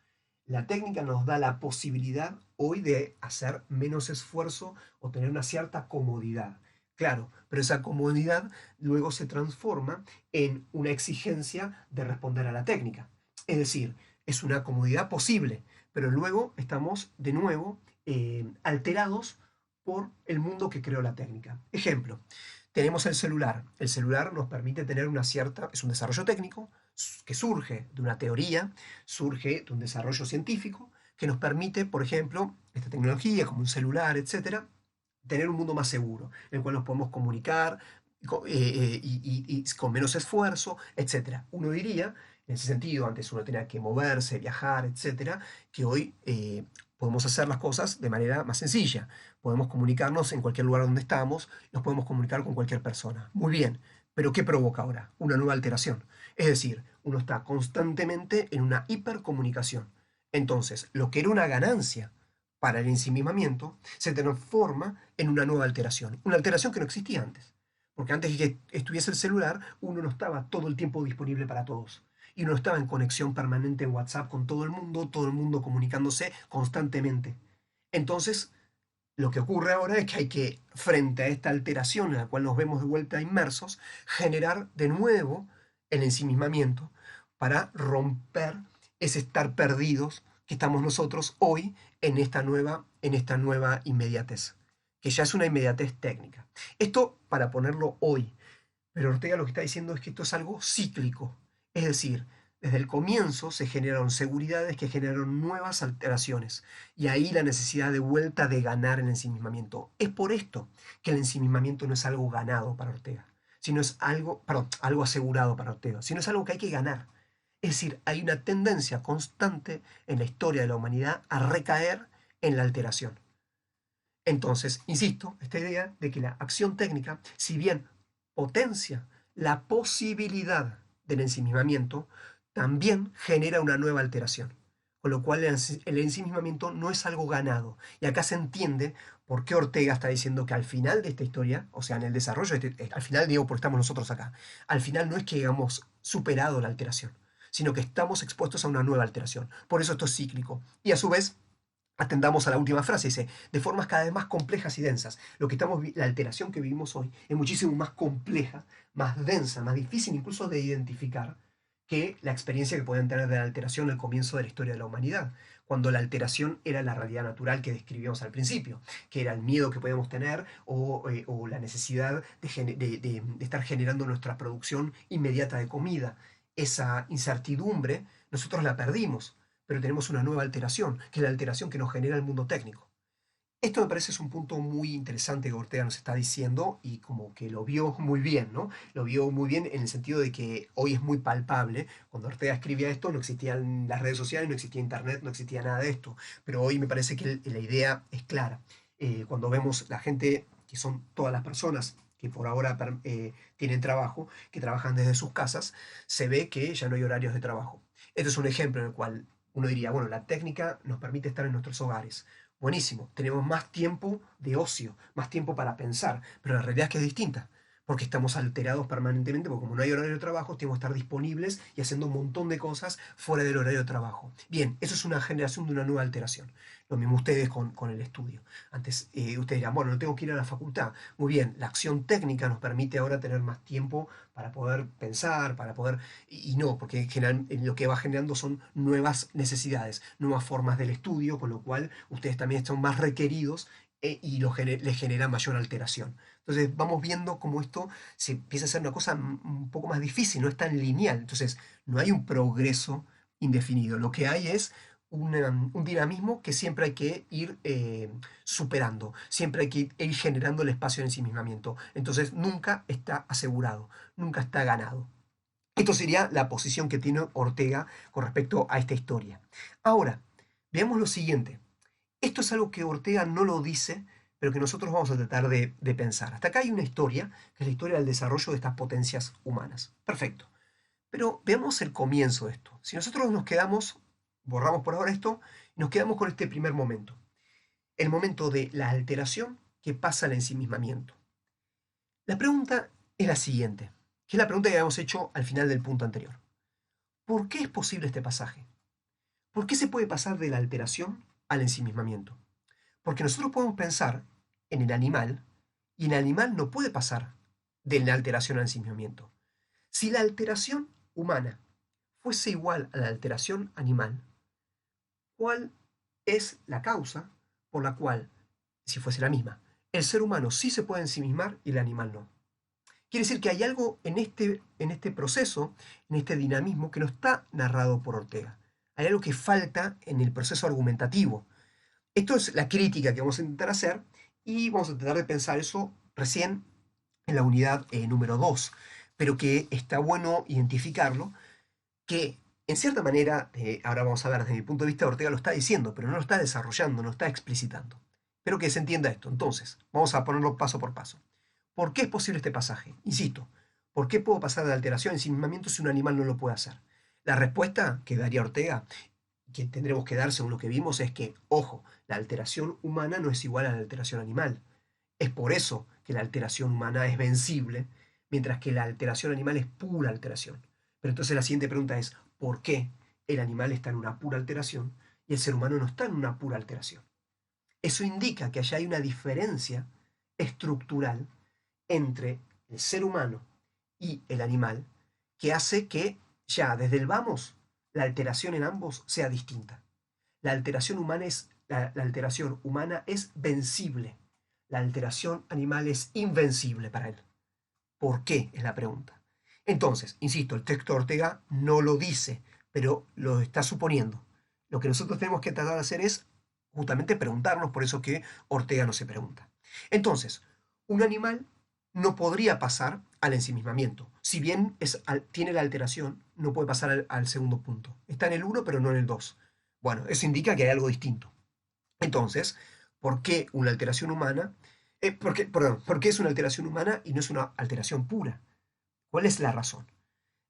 La técnica nos da la posibilidad hoy de hacer menos esfuerzo o tener una cierta comodidad. Claro, pero esa comodidad luego se transforma en una exigencia de responder a la técnica. Es decir, es una comodidad posible, pero luego estamos de nuevo alterados por el mundo que creó la técnica. Ejemplo, tenemos el celular. El celular nos permite tener una cierta, es un desarrollo técnico que surge de una teoría, surge de un desarrollo científico, que nos permite, por ejemplo, esta tecnología como un celular, etcétera, tener un mundo más seguro, en el cual nos podemos comunicar y con menos esfuerzo, etcétera. Uno diría, en ese sentido, antes uno tenía que moverse, viajar, etcétera, que hoy podemos hacer las cosas de manera más sencilla. Podemos comunicarnos en cualquier lugar donde estamos, nos podemos comunicar con cualquier persona. Muy bien, pero ¿qué provoca ahora? Una nueva alteración. Es decir, uno está constantemente en una hipercomunicación. Entonces, lo que era una ganancia para el ensimismamiento se transforma en una alteración que no existía antes. Porque antes de que estuviese el celular, uno no estaba todo el tiempo disponible para todos. Y uno estaba en conexión permanente en WhatsApp con todo el mundo comunicándose constantemente. Entonces, lo que ocurre ahora es que hay que, frente a esta alteración en la cual nos vemos de vuelta inmersos, generar de nuevo el ensimismamiento para romper ese estar perdidos que estamos nosotros hoy en esta nueva inmediatez, que ya es una inmediatez técnica. Esto para ponerlo hoy, pero Ortega lo que está diciendo es que esto es algo cíclico, es decir, desde el comienzo se generaron seguridades que generaron nuevas alteraciones y ahí la necesidad de vuelta de ganar el ensimismamiento. Es por esto que el ensimismamiento no es algo ganado para Ortega, sino es algo, perdón, algo asegurado para Ortega, sino es algo que hay que ganar. Es decir, hay una tendencia constante en la historia de la humanidad a recaer en la alteración. Entonces, insisto, esta idea de que la acción técnica, si bien potencia la posibilidad del ensimismamiento, también genera una nueva alteración. Con lo cual el ensimismamiento no es algo ganado. Y acá se entiende por qué Ortega está diciendo que al final de esta historia, o sea, en el desarrollo, al final digo porque estamos nosotros acá, al final no es que hayamos superado la alteración, sino que estamos expuestos a una nueva alteración. Por eso esto es cíclico. Y a su vez, atendamos a la última frase, dice, de formas cada vez más complejas y densas. La alteración que vivimos hoy es muchísimo más compleja, más densa, más difícil incluso de identificar que la experiencia que pueden tener de la alteración al comienzo de la historia de la humanidad, cuando la alteración era la realidad natural que describíamos al principio, que era el miedo que podíamos tener o la necesidad de estar generando nuestra producción inmediata de comida. Esa incertidumbre nosotros la perdimos, pero tenemos una nueva alteración, que es la alteración que nos genera el mundo técnico. Esto me parece es un punto muy interesante que Ortega nos está diciendo y como que lo vio muy bien, ¿no? Lo vio muy bien en el sentido de que hoy es muy palpable. Cuando Ortega escribía esto no existían las redes sociales, no existía internet, no existía nada de esto. Pero hoy me parece que la idea es clara. Cuando vemos la gente, que son todas las personas que por ahora tienen trabajo, que trabajan desde sus casas, se ve que ya no hay horarios de trabajo. Este es un ejemplo en el cual uno diría, bueno, la técnica nos permite estar en nuestros hogares. Buenísimo, tenemos más tiempo de ocio, más tiempo para pensar, pero la realidad es que es distinta, porque estamos alterados permanentemente, porque como no hay horario de trabajo, tenemos que estar disponibles y haciendo un montón de cosas fuera del horario de trabajo. Bien, eso es una generación de una nueva alteración. Lo mismo ustedes con el estudio. Antes ustedes dirán, bueno, no tengo que ir a la facultad. Muy bien, la acción técnica nos permite ahora tener más tiempo para poder pensar, para poder... Y no, porque en general, lo que va generando son nuevas necesidades, nuevas formas del estudio, con lo cual ustedes también están más requeridos y les genera mayor alteración. Entonces vamos viendo cómo esto se empieza a hacer una cosa un poco más difícil, no es tan lineal. Entonces no hay un progreso indefinido. Lo que hay es un dinamismo que siempre hay que ir superando, siempre hay que ir generando el espacio de ensimismamiento. Entonces nunca está asegurado, nunca está ganado. Esto sería la posición que tiene Ortega con respecto a esta historia. Ahora, veamos lo siguiente. Esto es algo que Ortega no lo dice, pero que nosotros vamos a tratar de pensar. Hasta acá hay una historia, que es la historia del desarrollo de estas potencias humanas. Perfecto. Pero veamos el comienzo de esto. Si nosotros nos quedamos, borramos por ahora esto, y nos quedamos con este primer momento. El momento de la alteración que pasa al ensimismamiento. La pregunta es la siguiente, que es la pregunta que habíamos hecho al final del punto anterior. ¿Por qué es posible este pasaje? ¿Por qué se puede pasar de la alteración al ensimismamiento? Porque nosotros podemos pensar en el animal y el animal no puede pasar de la alteración al ensimismamiento. Si la alteración humana fuese igual a la alteración animal, ¿cuál es la causa por la cual, si fuese la misma, el ser humano sí se puede ensimismar y el animal no? Quiere decir que hay algo en este proceso, en este dinamismo, que no está narrado por Ortega. Hay algo que falta en el proceso argumentativo. Esto es la crítica que vamos a intentar hacer y vamos a tratar de pensar eso recién en la unidad número 2, pero que está bueno identificarlo, que en cierta manera, ahora vamos a ver desde mi punto de vista, Ortega lo está diciendo, pero no lo está desarrollando, no lo está explicitando. Pero que se entienda esto. Entonces, vamos a ponerlo paso por paso. ¿Por qué es posible este pasaje? Insisto, ¿por qué puedo pasar de alteración a ensimismamiento si un animal no lo puede hacer? La respuesta que daría Ortega que tendremos que dar según lo que vimos es que, ojo, la alteración humana no es igual a la alteración animal. Es por eso que la alteración humana es vencible, mientras que la alteración animal es pura alteración. Pero entonces la siguiente pregunta es, ¿por qué el animal está en una pura alteración y el ser humano no está en una pura alteración? Eso indica que allá hay una diferencia estructural entre el ser humano y el animal que hace que ya desde el vamos la alteración en ambos sea distinta. La alteración humana es vencible, la alteración animal es invencible para él. ¿Por qué? Es la pregunta. Entonces, insisto, el texto de Ortega no lo dice, pero lo está suponiendo. Lo que nosotros tenemos que tratar de hacer es justamente preguntarnos, por eso que Ortega no se pregunta. Entonces, un animal no podría pasar al ensimismamiento. Si bien tiene la alteración, no puede pasar al segundo punto. Está en el 1, pero no en el 2. Bueno, eso indica que hay algo distinto. Entonces, ¿por qué una alteración humana? ¿Por qué es una alteración humana y no es una alteración pura? ¿Cuál es la razón?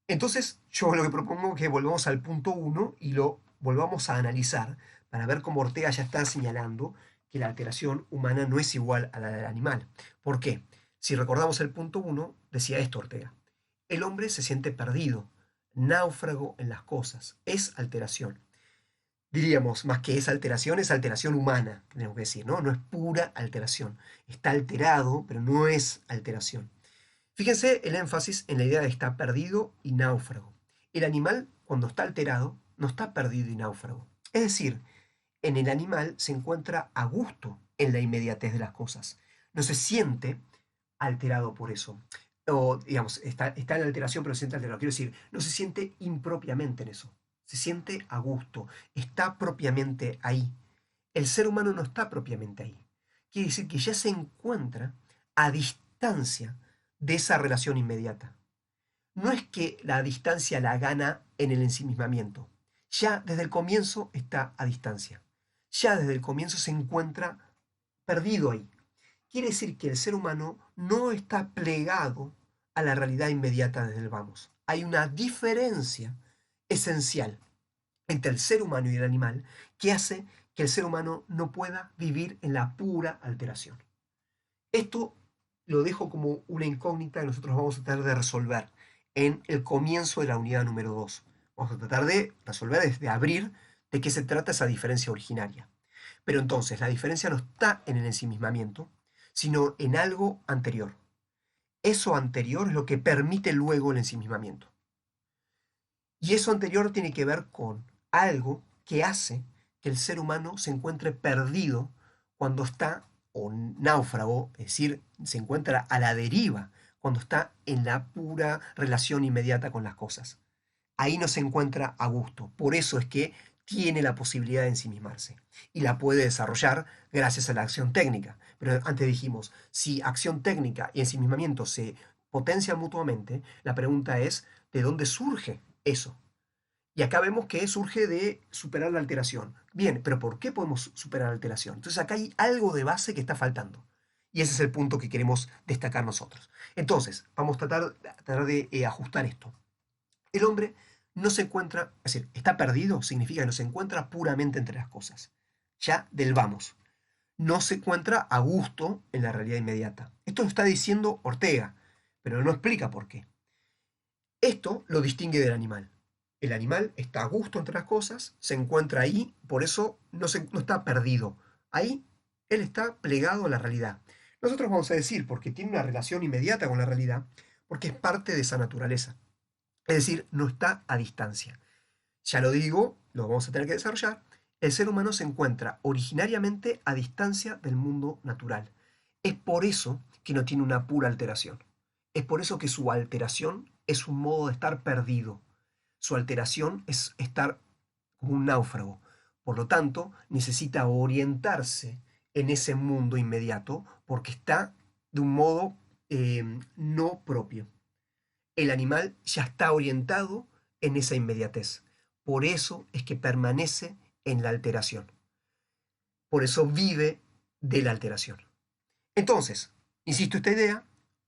Entonces, yo lo que propongo es que volvamos al punto 1 y lo volvamos a analizar para ver cómo Ortega ya está señalando que la alteración humana no es igual a la del animal. ¿Por qué? Si recordamos el punto 1, decía esto Ortega. El hombre se siente perdido, náufrago en las cosas. Es alteración. Diríamos, más que es alteración humana, tenemos que decir, ¿no? No es pura alteración. Está alterado, pero no es alteración. Fíjense el énfasis en la idea de está perdido y náufrago. El animal, cuando está alterado, no está perdido y náufrago. Es decir, en el animal se encuentra a gusto en la inmediatez de las cosas. No se siente alterado por eso. O, digamos, está en la alteración, pero se siente alterado. Quiero decir, no se siente impropiamente en eso. Se siente a gusto. Está propiamente ahí. El ser humano no está propiamente ahí. Quiere decir que ya se encuentra a distancia de esa relación inmediata. No es que la distancia la gana en el ensimismamiento. Ya desde el comienzo está a distancia. Ya desde el comienzo se encuentra perdido ahí. Quiere decir que el ser humano no está plegado a la realidad inmediata desde el vamos. Hay una diferencia esencial entre el ser humano y el animal que hace que el ser humano no pueda vivir en la pura alteración. Esto lo dejo como una incógnita que nosotros vamos a tratar de resolver en el comienzo de la unidad número 2. Vamos a tratar de resolver, de abrir de qué se trata esa diferencia originaria. Pero entonces, la diferencia no está en el ensimismamiento, sino en algo anterior. Eso anterior es lo que permite luego el ensimismamiento. Y eso anterior tiene que ver con algo que hace que el ser humano se encuentre perdido cuando está, o náufrago, es decir, se encuentra a la deriva, cuando está en la pura relación inmediata con las cosas. Ahí no se encuentra a gusto. Por eso es que tiene la posibilidad de ensimismarse y la puede desarrollar gracias a la acción técnica. Pero antes dijimos, si acción técnica y ensimismamiento se potencian mutuamente, la pregunta es, ¿de dónde surge eso? Y acá vemos que surge de superar la alteración. Bien, pero ¿por qué podemos superar la alteración? Entonces acá hay algo de base que está faltando. Y ese es el punto que queremos destacar nosotros. Entonces, vamos a tratar de ajustar esto. El hombre no se encuentra, es decir, está perdido, significa que no se encuentra puramente entre las cosas. Ya del vamos. No se encuentra a gusto en la realidad inmediata. Esto lo está diciendo Ortega, pero no explica por qué. Esto lo distingue del animal. El animal está a gusto entre las cosas, se encuentra ahí, por eso no está perdido. Ahí él está plegado a la realidad. Nosotros vamos a decir, porque tiene una relación inmediata con la realidad, porque es parte de esa naturaleza. Es decir, no está a distancia. Ya lo digo, lo vamos a tener que desarrollar. El ser humano se encuentra originariamente a distancia del mundo natural. Es por eso que no tiene una pura alteración. Es por eso que su alteración es un modo de estar perdido. Su alteración es estar como un náufrago. Por lo tanto, necesita orientarse en ese mundo inmediato porque está de un modo no propio. El animal ya está orientado en esa inmediatez. Por eso es que permanece en la alteración. Por eso vive de la alteración. Entonces, insisto, esta idea,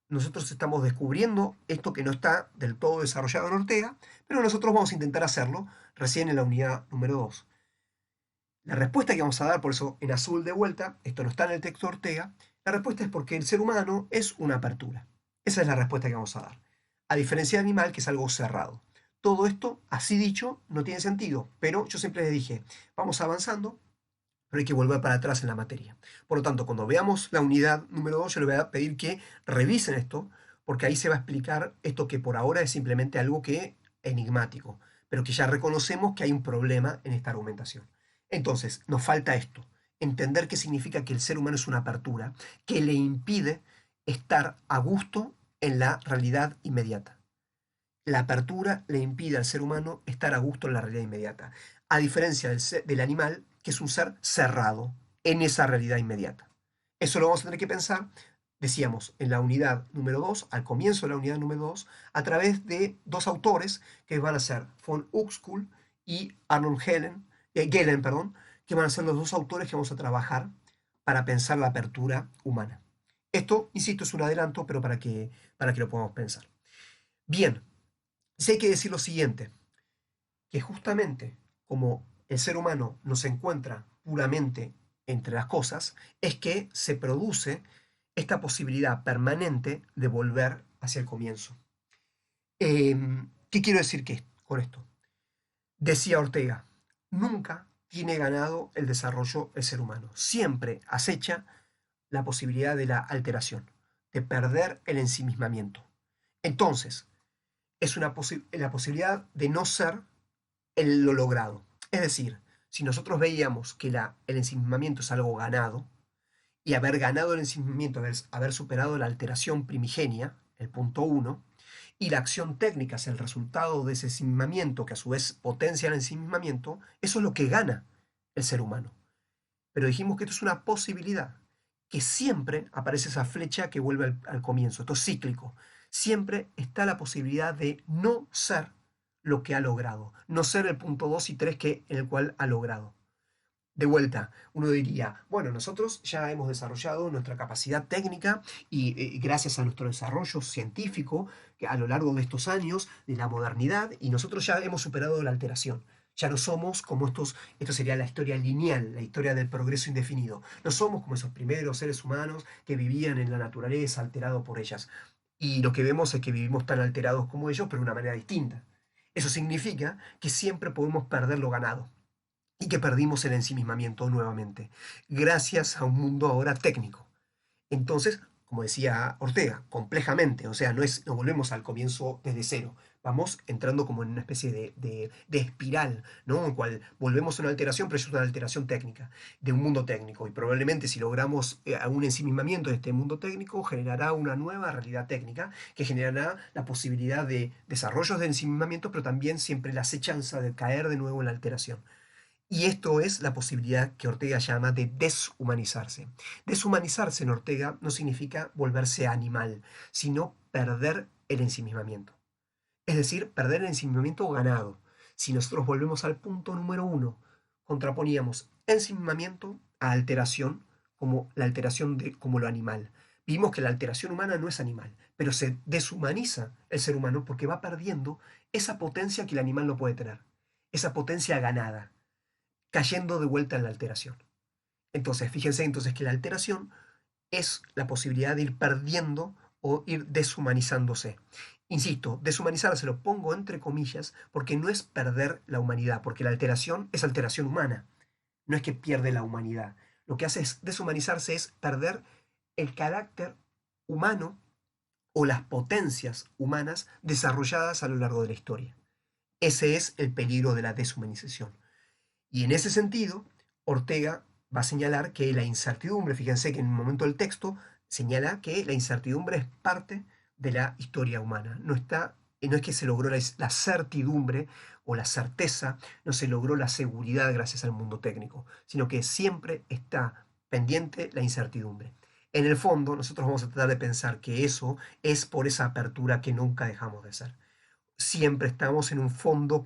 nosotros estamos descubriendo esto que no está del todo desarrollado en Ortega, pero nosotros vamos a intentar hacerlo recién en la unidad número 2. La respuesta que vamos a dar, por eso en azul de vuelta, esto no está en el texto de Ortega, la respuesta es porque el ser humano es una apertura. Esa es la respuesta que vamos a dar. A diferencia del animal, que es algo cerrado. Todo esto, así dicho, no tiene sentido, pero yo siempre les dije, vamos avanzando, pero hay que volver para atrás en la materia. Por lo tanto, cuando veamos la unidad número 2, yo les voy a pedir que revisen esto, porque ahí se va a explicar esto que por ahora es simplemente algo que enigmático, pero que ya reconocemos que hay un problema en esta argumentación. Entonces, nos falta esto, entender qué significa que el ser humano es una apertura que le impide estar a gusto en la realidad inmediata. La apertura le impide al ser humano estar a gusto en la realidad inmediata, a diferencia del animal, que es un ser cerrado en esa realidad inmediata. Eso lo vamos a tener que pensar, decíamos, en la unidad número 2, al comienzo de la unidad número 2, a través de dos autores que van a ser von Uexküll y Arnold Gehlen, perdón, que van a ser los dos autores que vamos a trabajar para pensar la apertura humana. Esto, insisto, es un adelanto, pero para que lo podamos pensar. Bien, sí hay que decir lo siguiente, que justamente como el ser humano no se encuentra puramente entre las cosas, es que se produce esta posibilidad permanente de volver hacia el comienzo. ¿Qué quiero decir con esto? Decía Ortega, nunca tiene ganado el desarrollo el ser humano. Siempre acecha la posibilidad de la alteración, de perder el ensimismamiento. Entonces, es la posibilidad de no ser lo logrado. Es decir, si nosotros veíamos que el ensimismamiento es algo ganado, y haber ganado el ensimismamiento, haber superado la alteración primigenia, el punto 1, y la acción técnica es el resultado de ese ensimismamiento, que a su vez potencia el ensimismamiento, eso es lo que gana el ser humano. Pero dijimos que esto es una posibilidad, que siempre aparece esa flecha que vuelve al comienzo, esto es cíclico. Siempre está la posibilidad de no ser lo que ha logrado, no ser el punto 2 y 3 en el cual ha logrado. De vuelta, uno diría, bueno, nosotros ya hemos desarrollado nuestra capacidad técnica y gracias a nuestro desarrollo científico que a lo largo de estos años de la modernidad, y nosotros ya hemos superado la alteración. Ya no somos como esto sería la historia lineal, la historia del progreso indefinido. No somos como esos primeros seres humanos que vivían en la naturaleza alterados por ellas. Y lo que vemos es que vivimos tan alterados como ellos, pero de una manera distinta. Eso significa que siempre podemos perder lo ganado y que perdimos el ensimismamiento nuevamente, gracias a un mundo ahora técnico. Entonces, como decía Ortega, complejamente, o sea, no volvemos al comienzo desde cero, vamos entrando como en una especie de espiral, ¿no? En la cual volvemos a una alteración, pero es una alteración técnica, de un mundo técnico, y probablemente si logramos un ensimismamiento de este mundo técnico, generará una nueva realidad técnica, que generará la posibilidad de desarrollos de ensimismamiento, pero también siempre la acechanza de caer de nuevo en la alteración. Y esto es la posibilidad que Ortega llama de deshumanizarse. Deshumanizarse en Ortega no significa volverse animal, sino perder el ensimismamiento. Es decir, perder el ensimismamiento ganado. Si nosotros volvemos al punto número 1, contraponíamos ensimismamiento a alteración como la alteración como lo animal. Vimos que la alteración humana no es animal, pero se deshumaniza el ser humano porque va perdiendo esa potencia que el animal no puede tener, esa potencia ganada, cayendo de vuelta en la alteración. Entonces, fíjense entonces que la alteración es la posibilidad de ir perdiendo o ir deshumanizándose. Insisto, deshumanizarse lo pongo entre comillas porque no es perder la humanidad, porque la alteración es alteración humana, no es que pierde la humanidad. Lo que hace es deshumanizarse es perder el carácter humano o las potencias humanas desarrolladas a lo largo de la historia. Ese es el peligro de la deshumanización. Y en ese sentido, Ortega va a señalar que la incertidumbre, fíjense que en un momento del texto señala que la incertidumbre es parte de la historia humana. No es que se logró la certidumbre o la certeza, no se logró la seguridad gracias al mundo técnico, sino que siempre está pendiente la incertidumbre. En el fondo, nosotros vamos a tratar de pensar que eso es por esa apertura que nunca dejamos de ser. Siempre estamos en un fondo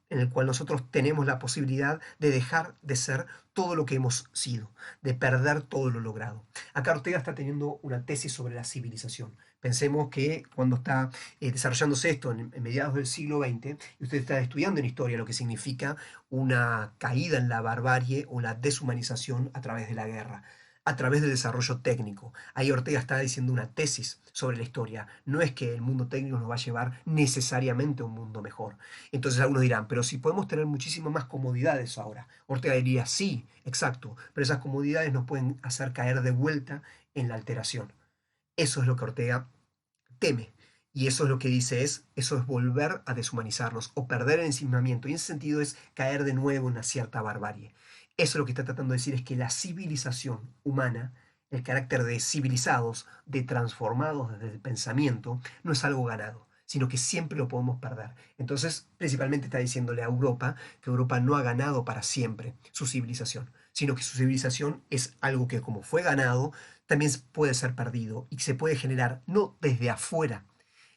en el cual nosotros tenemos la posibilidad de dejar de ser todo lo que hemos sido, de perder todo lo logrado. Acá Ortega está teniendo una tesis sobre la civilización, Pensemos que cuando está desarrollándose esto en mediados del siglo XX, y usted está estudiando en historia lo que significa una caída en la barbarie o la deshumanización a través de la guerra, a través del desarrollo técnico. Ahí Ortega está diciendo una tesis sobre la historia. No es que el mundo técnico nos va a llevar necesariamente a un mundo mejor. Entonces algunos dirán, pero si podemos tener muchísimas más comodidades ahora. Ortega diría, sí, exacto, pero esas comodidades nos pueden hacer caer de vuelta en la alteración. Eso es lo que Ortega teme. Y eso es lo que dice eso es volver a deshumanizarnos o perder el ensimismamiento. Y en ese sentido es caer de nuevo en una cierta barbarie. Eso lo que está tratando de decir es que la civilización humana, el carácter de civilizados, de transformados desde el pensamiento, no es algo ganado, sino que siempre lo podemos perder. Entonces, principalmente está diciéndole a Europa que Europa no ha ganado para siempre su civilización, sino que su civilización es algo que como fue ganado, también puede ser perdido y se puede generar no desde afuera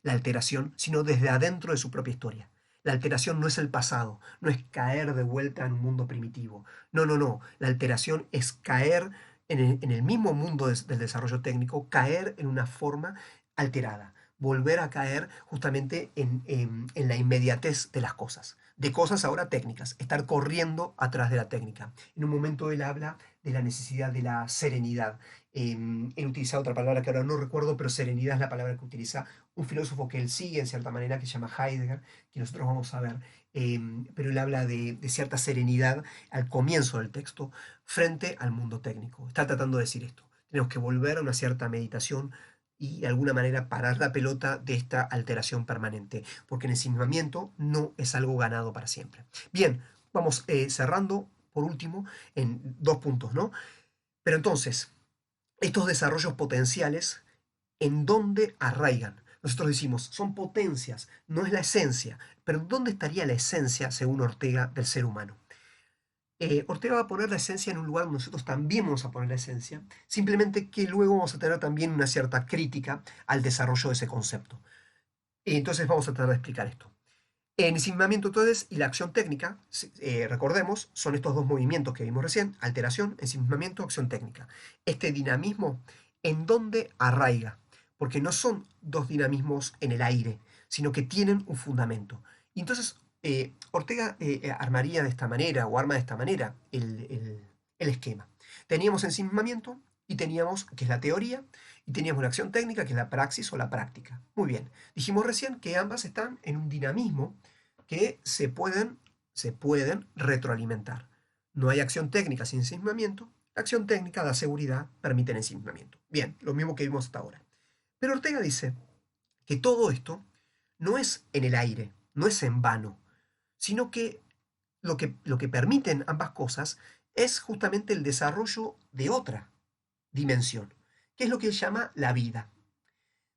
la alteración, sino desde adentro de su propia historia. La alteración no es el pasado, no es caer de vuelta en un mundo primitivo. No, no, no. La alteración es caer en el mismo mundo del desarrollo técnico, caer en una forma alterada, volver a caer justamente en la inmediatez de las cosas, de cosas ahora técnicas, estar corriendo atrás de la técnica. En un momento él habla de la necesidad de la serenidad. Él utiliza otra palabra que ahora no recuerdo, pero serenidad es la palabra que utiliza un filósofo que él sigue en cierta manera, que se llama Heidegger, que nosotros vamos a ver, pero él habla de cierta serenidad al comienzo del texto frente al mundo técnico. Está tratando de decir esto. Tenemos que volver a una cierta meditación y de alguna manera parar la pelota de esta alteración permanente, porque el ensimismamiento no es algo ganado para siempre. Bien, vamos cerrando por último en dos puntos, ¿no? Pero entonces, estos desarrollos potenciales, ¿en dónde arraigan? Nosotros decimos, son potencias, no es la esencia, pero ¿dónde estaría la esencia, según Ortega, del ser humano? Ortega va a poner la esencia en un lugar donde nosotros también vamos a poner la esencia, simplemente que luego vamos a tener también una cierta crítica al desarrollo de ese concepto. Entonces vamos a tratar de explicar esto. El ensimismamiento entonces y la acción técnica, recordemos, son estos dos movimientos que vimos recién, alteración, ensimismamiento, acción técnica. Este dinamismo, ¿en dónde arraiga? Porque no son dos dinamismos en el aire, sino que tienen un fundamento. Y entonces Ortega armaría de esta manera, o arma de esta manera, el esquema. Teníamos ensimismamiento y teníamos, que es la teoría, y teníamos la acción técnica, que es la praxis o la práctica. Muy bien, dijimos recién que ambas están en un dinamismo que se pueden retroalimentar. No hay acción técnica sin ensimismamiento. La acción técnica da seguridad, permite el ensimismamiento. Bien, lo mismo que vimos hasta ahora. Pero Ortega dice que todo esto no es en el aire, no es en vano, sino que lo que permiten ambas cosas es justamente el desarrollo de otra dimensión, que es lo que él llama la vida.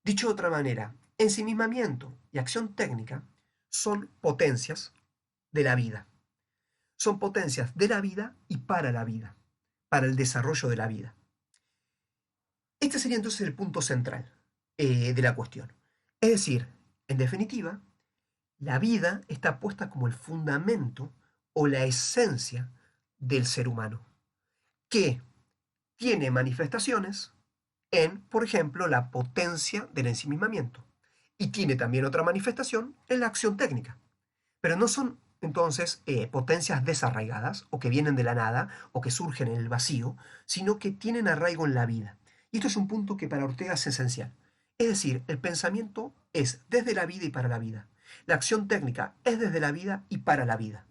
Dicho de otra manera, ensimismamiento y acción técnica son potencias de la vida. Son potencias de la vida y para la vida, para el desarrollo de la vida. Este sería entonces el punto central de la cuestión. Es decir, en definitiva, la vida está puesta como el fundamento o la esencia del ser humano, que tiene manifestaciones en, por ejemplo, la potencia del ensimismamiento. Y tiene también otra manifestación en la acción técnica. Pero no son entonces potencias desarraigadas o que vienen de la nada o que surgen en el vacío, sino que tienen arraigo en la vida. Y esto es un punto que para Ortega es esencial. Es decir, el pensamiento es desde la vida y para la vida. La acción técnica es desde la vida y para la vida.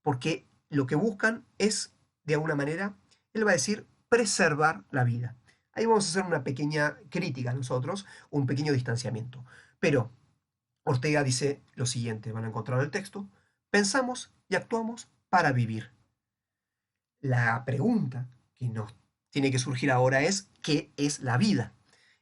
Porque lo que buscan es, de alguna manera, él va a decir, preservar la vida. Ahí vamos a hacer una pequeña crítica a nosotros, un pequeño distanciamiento. Pero Ortega dice lo siguiente, van a encontrar el texto, pensamos y actuamos para vivir. La pregunta que nos tiene que surgir ahora es, ¿qué es la vida?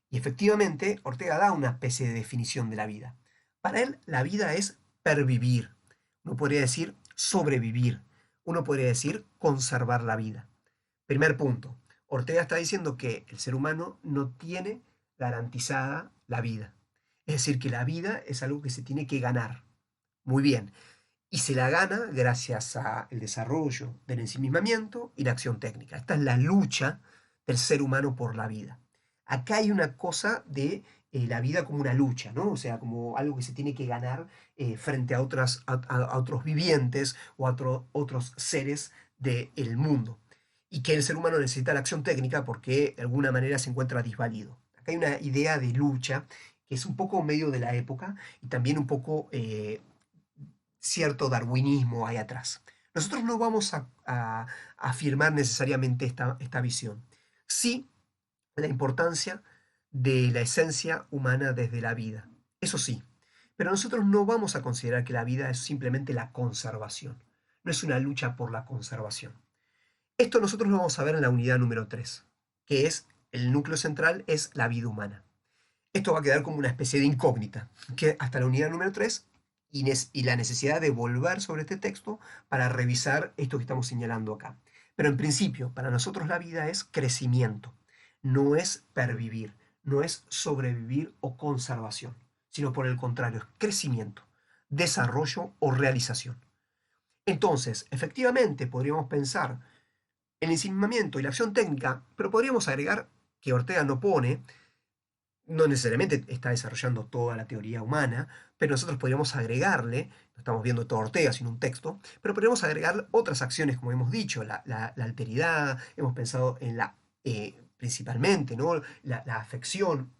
Y efectivamente, Ortega da una especie de definición de la vida. Para él, la vida es pervivir. Uno podría decir sobrevivir. Uno podría decir conservar la vida. Primer punto. Ortega está diciendo que el ser humano no tiene garantizada la vida. Es decir, que la vida es algo que se tiene que ganar. Muy bien. Y se la gana gracias al desarrollo del ensimismamiento y la acción técnica. Esta es la lucha del ser humano por la vida. Acá hay una cosa de la vida como una lucha, ¿no? O sea, como algo que se tiene que ganar frente a, a otros vivientes o a otros seres del mundo. Y que el ser humano necesita la acción técnica porque de alguna manera se encuentra desvalido. Acá hay una idea de lucha que es un poco medio de la época y también un poco cierto darwinismo hay atrás. Nosotros no vamos a afirmar necesariamente esta visión. Sí, la importancia de la esencia humana desde la vida. Eso sí, pero nosotros no vamos a considerar que la vida es simplemente la conservación. No es una lucha por la conservación. Esto nosotros lo vamos a ver en la unidad número 3, que es el núcleo central es la vida humana. Esto va a quedar como una especie de incógnita, que hasta la unidad número 3 y la necesidad de volver sobre este texto para revisar esto que estamos señalando acá. Pero en principio, para nosotros la vida es crecimiento, no es pervivir, no es sobrevivir o conservación, sino por el contrario, es crecimiento, desarrollo o realización. Entonces, efectivamente, podríamos pensar el ensimismamiento y la acción técnica, pero podríamos agregar que Ortega no pone, no necesariamente está desarrollando toda la teoría humana, pero nosotros podríamos agregarle, no estamos viendo todo Ortega, sino un texto, pero podríamos agregar otras acciones, como hemos dicho, la alteridad, hemos pensado en principalmente, ¿no? La afección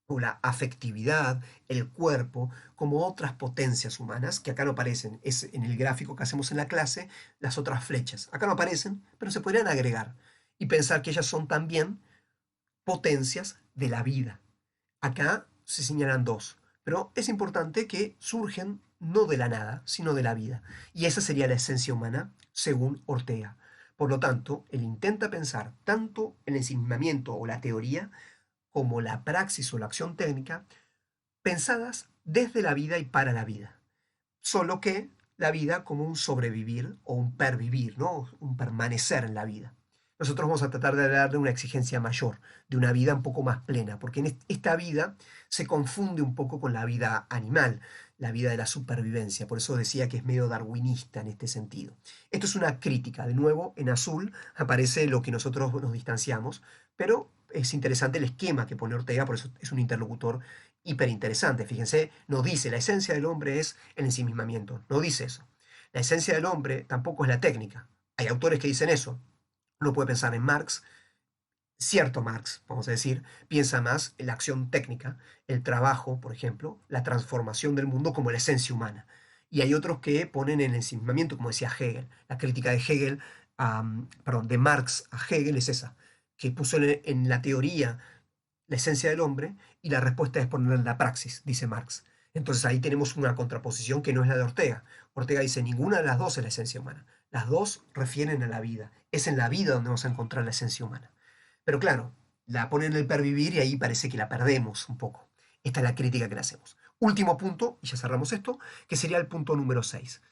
o la afectividad, el cuerpo, como otras potencias humanas, que acá no aparecen, es en el gráfico que hacemos en la clase, las otras flechas. Acá no aparecen, pero se podrían agregar y pensar que ellas son también potencias de la vida. Acá se señalan dos, pero es importante que surgen no de la nada, sino de la vida. Y esa sería la esencia humana, según Ortega. Por lo tanto, él intenta pensar tanto el ensimismamiento o la teoría como la praxis o la acción técnica pensadas desde la vida y para la vida. Solo que la vida como un sobrevivir o un pervivir, ¿no? Un permanecer en la vida. Nosotros vamos a tratar de darle una exigencia mayor, de una vida un poco más plena, porque en esta vida se confunde un poco con la vida animal, la vida de la supervivencia. Por eso decía que es medio darwinista en este sentido. Esto es una crítica. De nuevo, en azul aparece lo que nosotros nos distanciamos, pero es interesante el esquema que pone Ortega, por eso es un interlocutor hiperinteresante. Fíjense, no dice la esencia del hombre es el ensimismamiento, no dice eso. La esencia del hombre tampoco es la técnica. Hay autores que dicen eso. Uno puede pensar en Marx, cierto Marx, vamos a decir, piensa más en la acción técnica, el trabajo, por ejemplo, la transformación del mundo como la esencia humana. Y hay otros que ponen el ensimismamiento, como decía Hegel. La crítica de Hegel, perdón, de Marx a Hegel es esa, que puso en la teoría la esencia del hombre y la respuesta es ponerla en la praxis, dice Marx. Entonces ahí tenemos una contraposición que no es la de Ortega. Ortega dice, ninguna de las dos es la esencia humana. Las dos refieren a la vida. Es en la vida donde vamos a encontrar la esencia humana. Pero claro, la ponen en el pervivir y ahí parece que la perdemos un poco. Esta es la crítica que le hacemos. Último punto, y ya cerramos esto, que sería el punto número 6,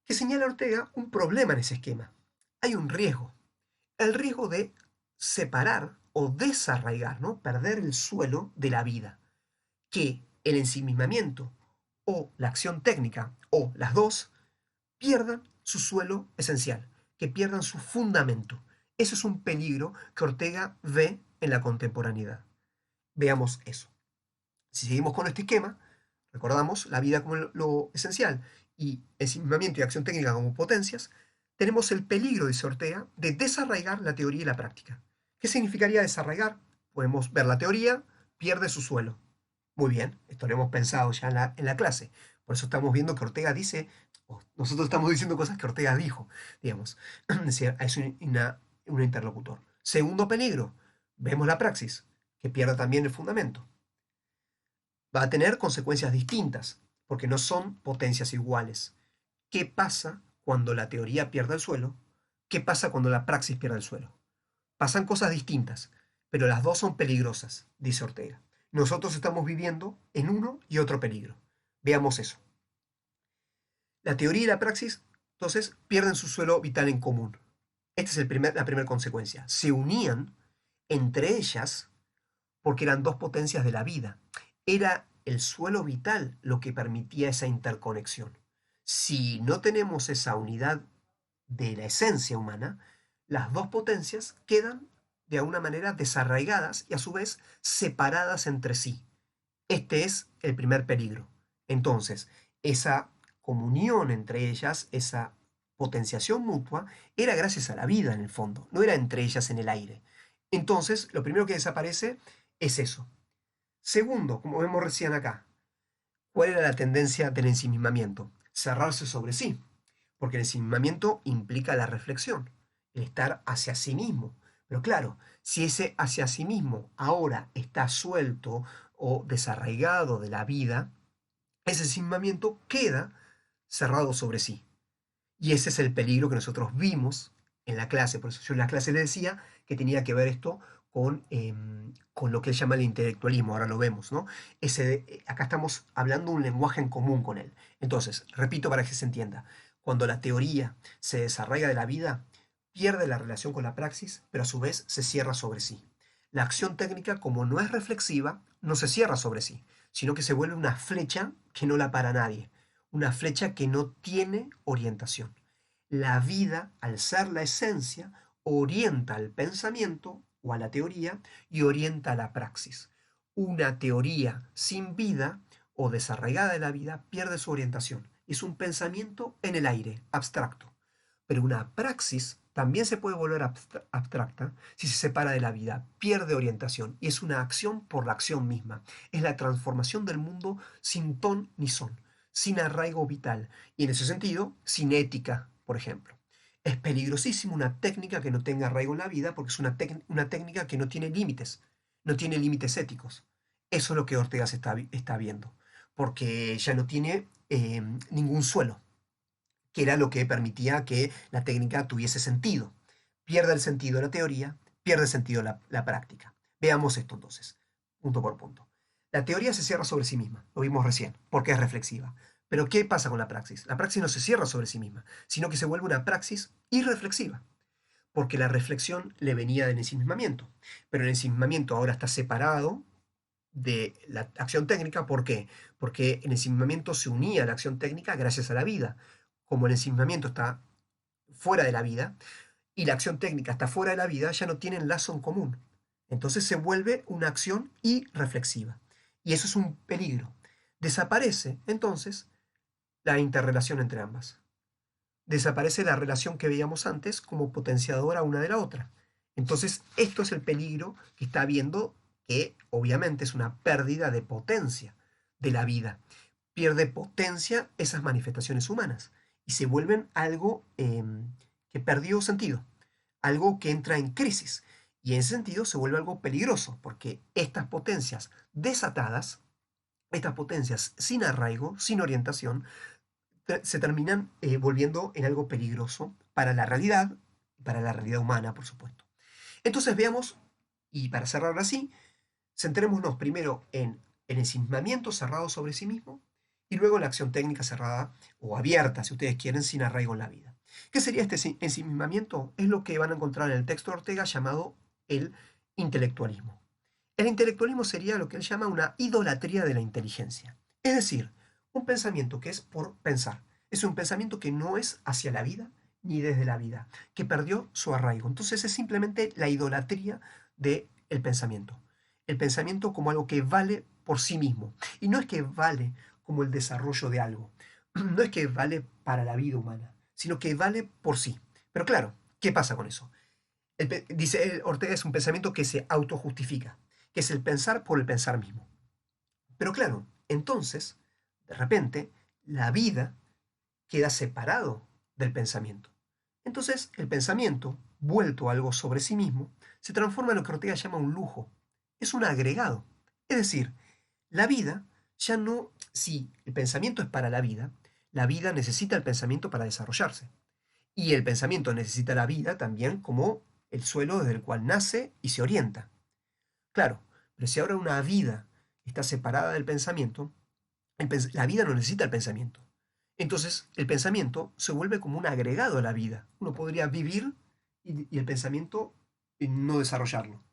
que señala Ortega un problema en ese esquema. Hay un riesgo. El riesgo de separar o desarraigar, ¿no? Perder el suelo de la vida. Que el ensimismamiento o la acción técnica o las dos pierdan su suelo esencial, que pierdan su fundamento. Eso es un peligro que Ortega ve en la contemporaneidad. Veamos eso. Si seguimos con este esquema, recordamos la vida como lo esencial y ensimismamiento y acción técnica como potencias, tenemos el peligro, dice Ortega, de desarraigar la teoría y la práctica. ¿Qué significaría desarraigar? Podemos ver la teoría, pierde su suelo. Muy bien, esto lo hemos pensado ya en la clase. Por eso estamos viendo que Ortega dice, o nosotros estamos diciendo cosas que Ortega dijo, digamos. Es decir, es un interlocutor. Segundo peligro, vemos la praxis, que pierde también el fundamento. Va a tener consecuencias distintas, porque no son potencias iguales. ¿Qué pasa cuando la teoría pierde el suelo? ¿Qué pasa cuando la praxis pierde el suelo? Pasan cosas distintas, pero las dos son peligrosas, dice Ortega. Nosotros estamos viviendo en uno y otro peligro. Veamos eso. La teoría y la praxis, entonces, pierden su suelo vital en común. Esta es la primera consecuencia. Se unían entre ellas porque eran dos potencias de la vida. Era el suelo vital lo que permitía esa interconexión. Si no tenemos esa unidad de la esencia humana, las dos potencias quedan de alguna manera desarraigadas y a su vez separadas entre sí. Este es el primer peligro. Entonces, esa comunión entre ellas, esa potenciación mutua, era gracias a la vida en el fondo, no era entre ellas en el aire. Entonces, lo primero que desaparece es eso. Segundo, como vemos recién acá, ¿cuál era la tendencia del ensimismamiento? Cerrarse sobre sí, porque el ensimismamiento implica la reflexión, el estar hacia sí mismo. Pero claro, si ese hacia sí mismo ahora está suelto o desarraigado de la vida, ese ensimismamiento queda cerrado sobre sí. Y ese es el peligro que nosotros vimos en la clase. Por eso yo en la clase le decía que tenía que ver esto con lo que él llama el intelectualismo. Ahora lo vemos, ¿no? Acá estamos hablando un lenguaje en común con él. Entonces, repito para que se entienda. Cuando la teoría se desarraiga de la vida, pierde la relación con la praxis, pero a su vez se cierra sobre sí. La acción técnica, como no es reflexiva, no se cierra sobre sí, sino que se vuelve una flecha que no la para nadie, una flecha que no tiene orientación. La vida, al ser la esencia, orienta al pensamiento o a la teoría y orienta a la praxis. Una teoría sin vida o desarraigada de la vida pierde su orientación. Es un pensamiento en el aire, abstracto. Pero una praxis también se puede volver abstracta si se separa de la vida, pierde orientación y es una acción por la acción misma. Es la transformación del mundo sin ton ni son, sin arraigo vital y en ese sentido sin ética, por ejemplo. Es peligrosísimo una técnica que no tenga arraigo en la vida porque es una técnica que no tiene límites éticos. Eso es lo que Ortega está viendo, porque ya no tiene ningún suelo, que era lo que permitía que la técnica tuviese sentido. Pierde el sentido la teoría, pierde el sentido la práctica. Veamos esto entonces, punto por punto. La teoría se cierra sobre sí misma, lo vimos recién, porque es reflexiva. Pero ¿qué pasa con la praxis? La praxis no se cierra sobre sí misma, sino que se vuelve una praxis irreflexiva, porque la reflexión le venía del ensimismamiento. Pero el ensimismamiento ahora está separado de la acción técnica. ¿Por qué? Porque el ensimismamiento se unía a la acción técnica gracias a la vida. Como el ensimismamiento está fuera de la vida y la acción técnica está fuera de la vida, ya no tienen lazo en común. Entonces se vuelve una acción irreflexiva. Y eso es un peligro. Desaparece entonces la interrelación entre ambas. Desaparece la relación que veíamos antes como potenciadora una de la otra. Entonces, esto es el peligro que está habiendo, que obviamente es una pérdida de potencia de la vida. Pierde potencia esas manifestaciones humanas y se vuelven algo que perdió sentido, algo que entra en crisis. Y en ese sentido se vuelve algo peligroso, porque estas potencias desatadas, estas potencias sin arraigo, sin orientación, se terminan volviendo en algo peligroso para la realidad humana, por supuesto. Entonces veamos, y para cerrar así, centrémonos primero en el ensimismamiento cerrado sobre sí mismo y luego en la acción técnica cerrada o abierta, si ustedes quieren, sin arraigo en la vida. ¿Qué sería este ensimismamiento? Es lo que van a encontrar en el texto de Ortega llamado el intelectualismo. El intelectualismo sería lo que él llama una idolatría de la inteligencia. Es decir, un pensamiento que es por pensar. Es un pensamiento que no es hacia la vida ni desde la vida, que perdió su arraigo. Entonces es simplemente la idolatría del pensamiento. El pensamiento como algo que vale por sí mismo. Y no es que vale como el desarrollo de algo. No es que vale para la vida humana, sino que vale por sí. Pero claro, ¿qué pasa con eso? Dice Ortega, es un pensamiento que se autojustifica, que es el pensar por el pensar mismo. Pero claro, entonces, de repente, la vida queda separado del pensamiento. Entonces, el pensamiento, vuelto a algo sobre sí mismo, se transforma en lo que Ortega llama un lujo. Es un agregado. Es decir, la vida ya no, si el pensamiento es para la vida necesita el pensamiento para desarrollarse. Y el pensamiento necesita la vida también como el suelo desde el cual nace y se orienta. Claro, pero si ahora una vida está separada del pensamiento, la vida no necesita el pensamiento. Entonces, el pensamiento se vuelve como un agregado a la vida. Uno podría vivir y el pensamiento no desarrollarlo.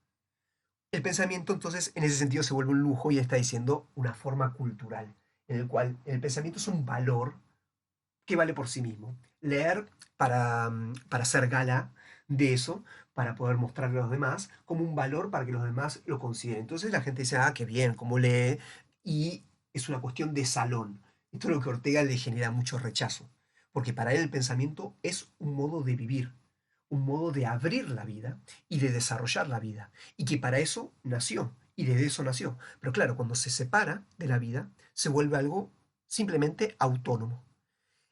El pensamiento, entonces, en ese sentido se vuelve un lujo y está diciendo una forma cultural, en el cual el pensamiento es un valor que vale por sí mismo. Leer para hacer gala de eso, para poder mostrarle a los demás como un valor para que los demás lo consideren. Entonces la gente dice, ah, qué bien, cómo lee, y es una cuestión de salón. Esto es lo que a Ortega le genera mucho rechazo, porque para él el pensamiento es un modo de vivir, un modo de abrir la vida y de desarrollar la vida, y que para eso nació, y de eso nació. Pero claro, cuando se separa de la vida, se vuelve algo simplemente autónomo.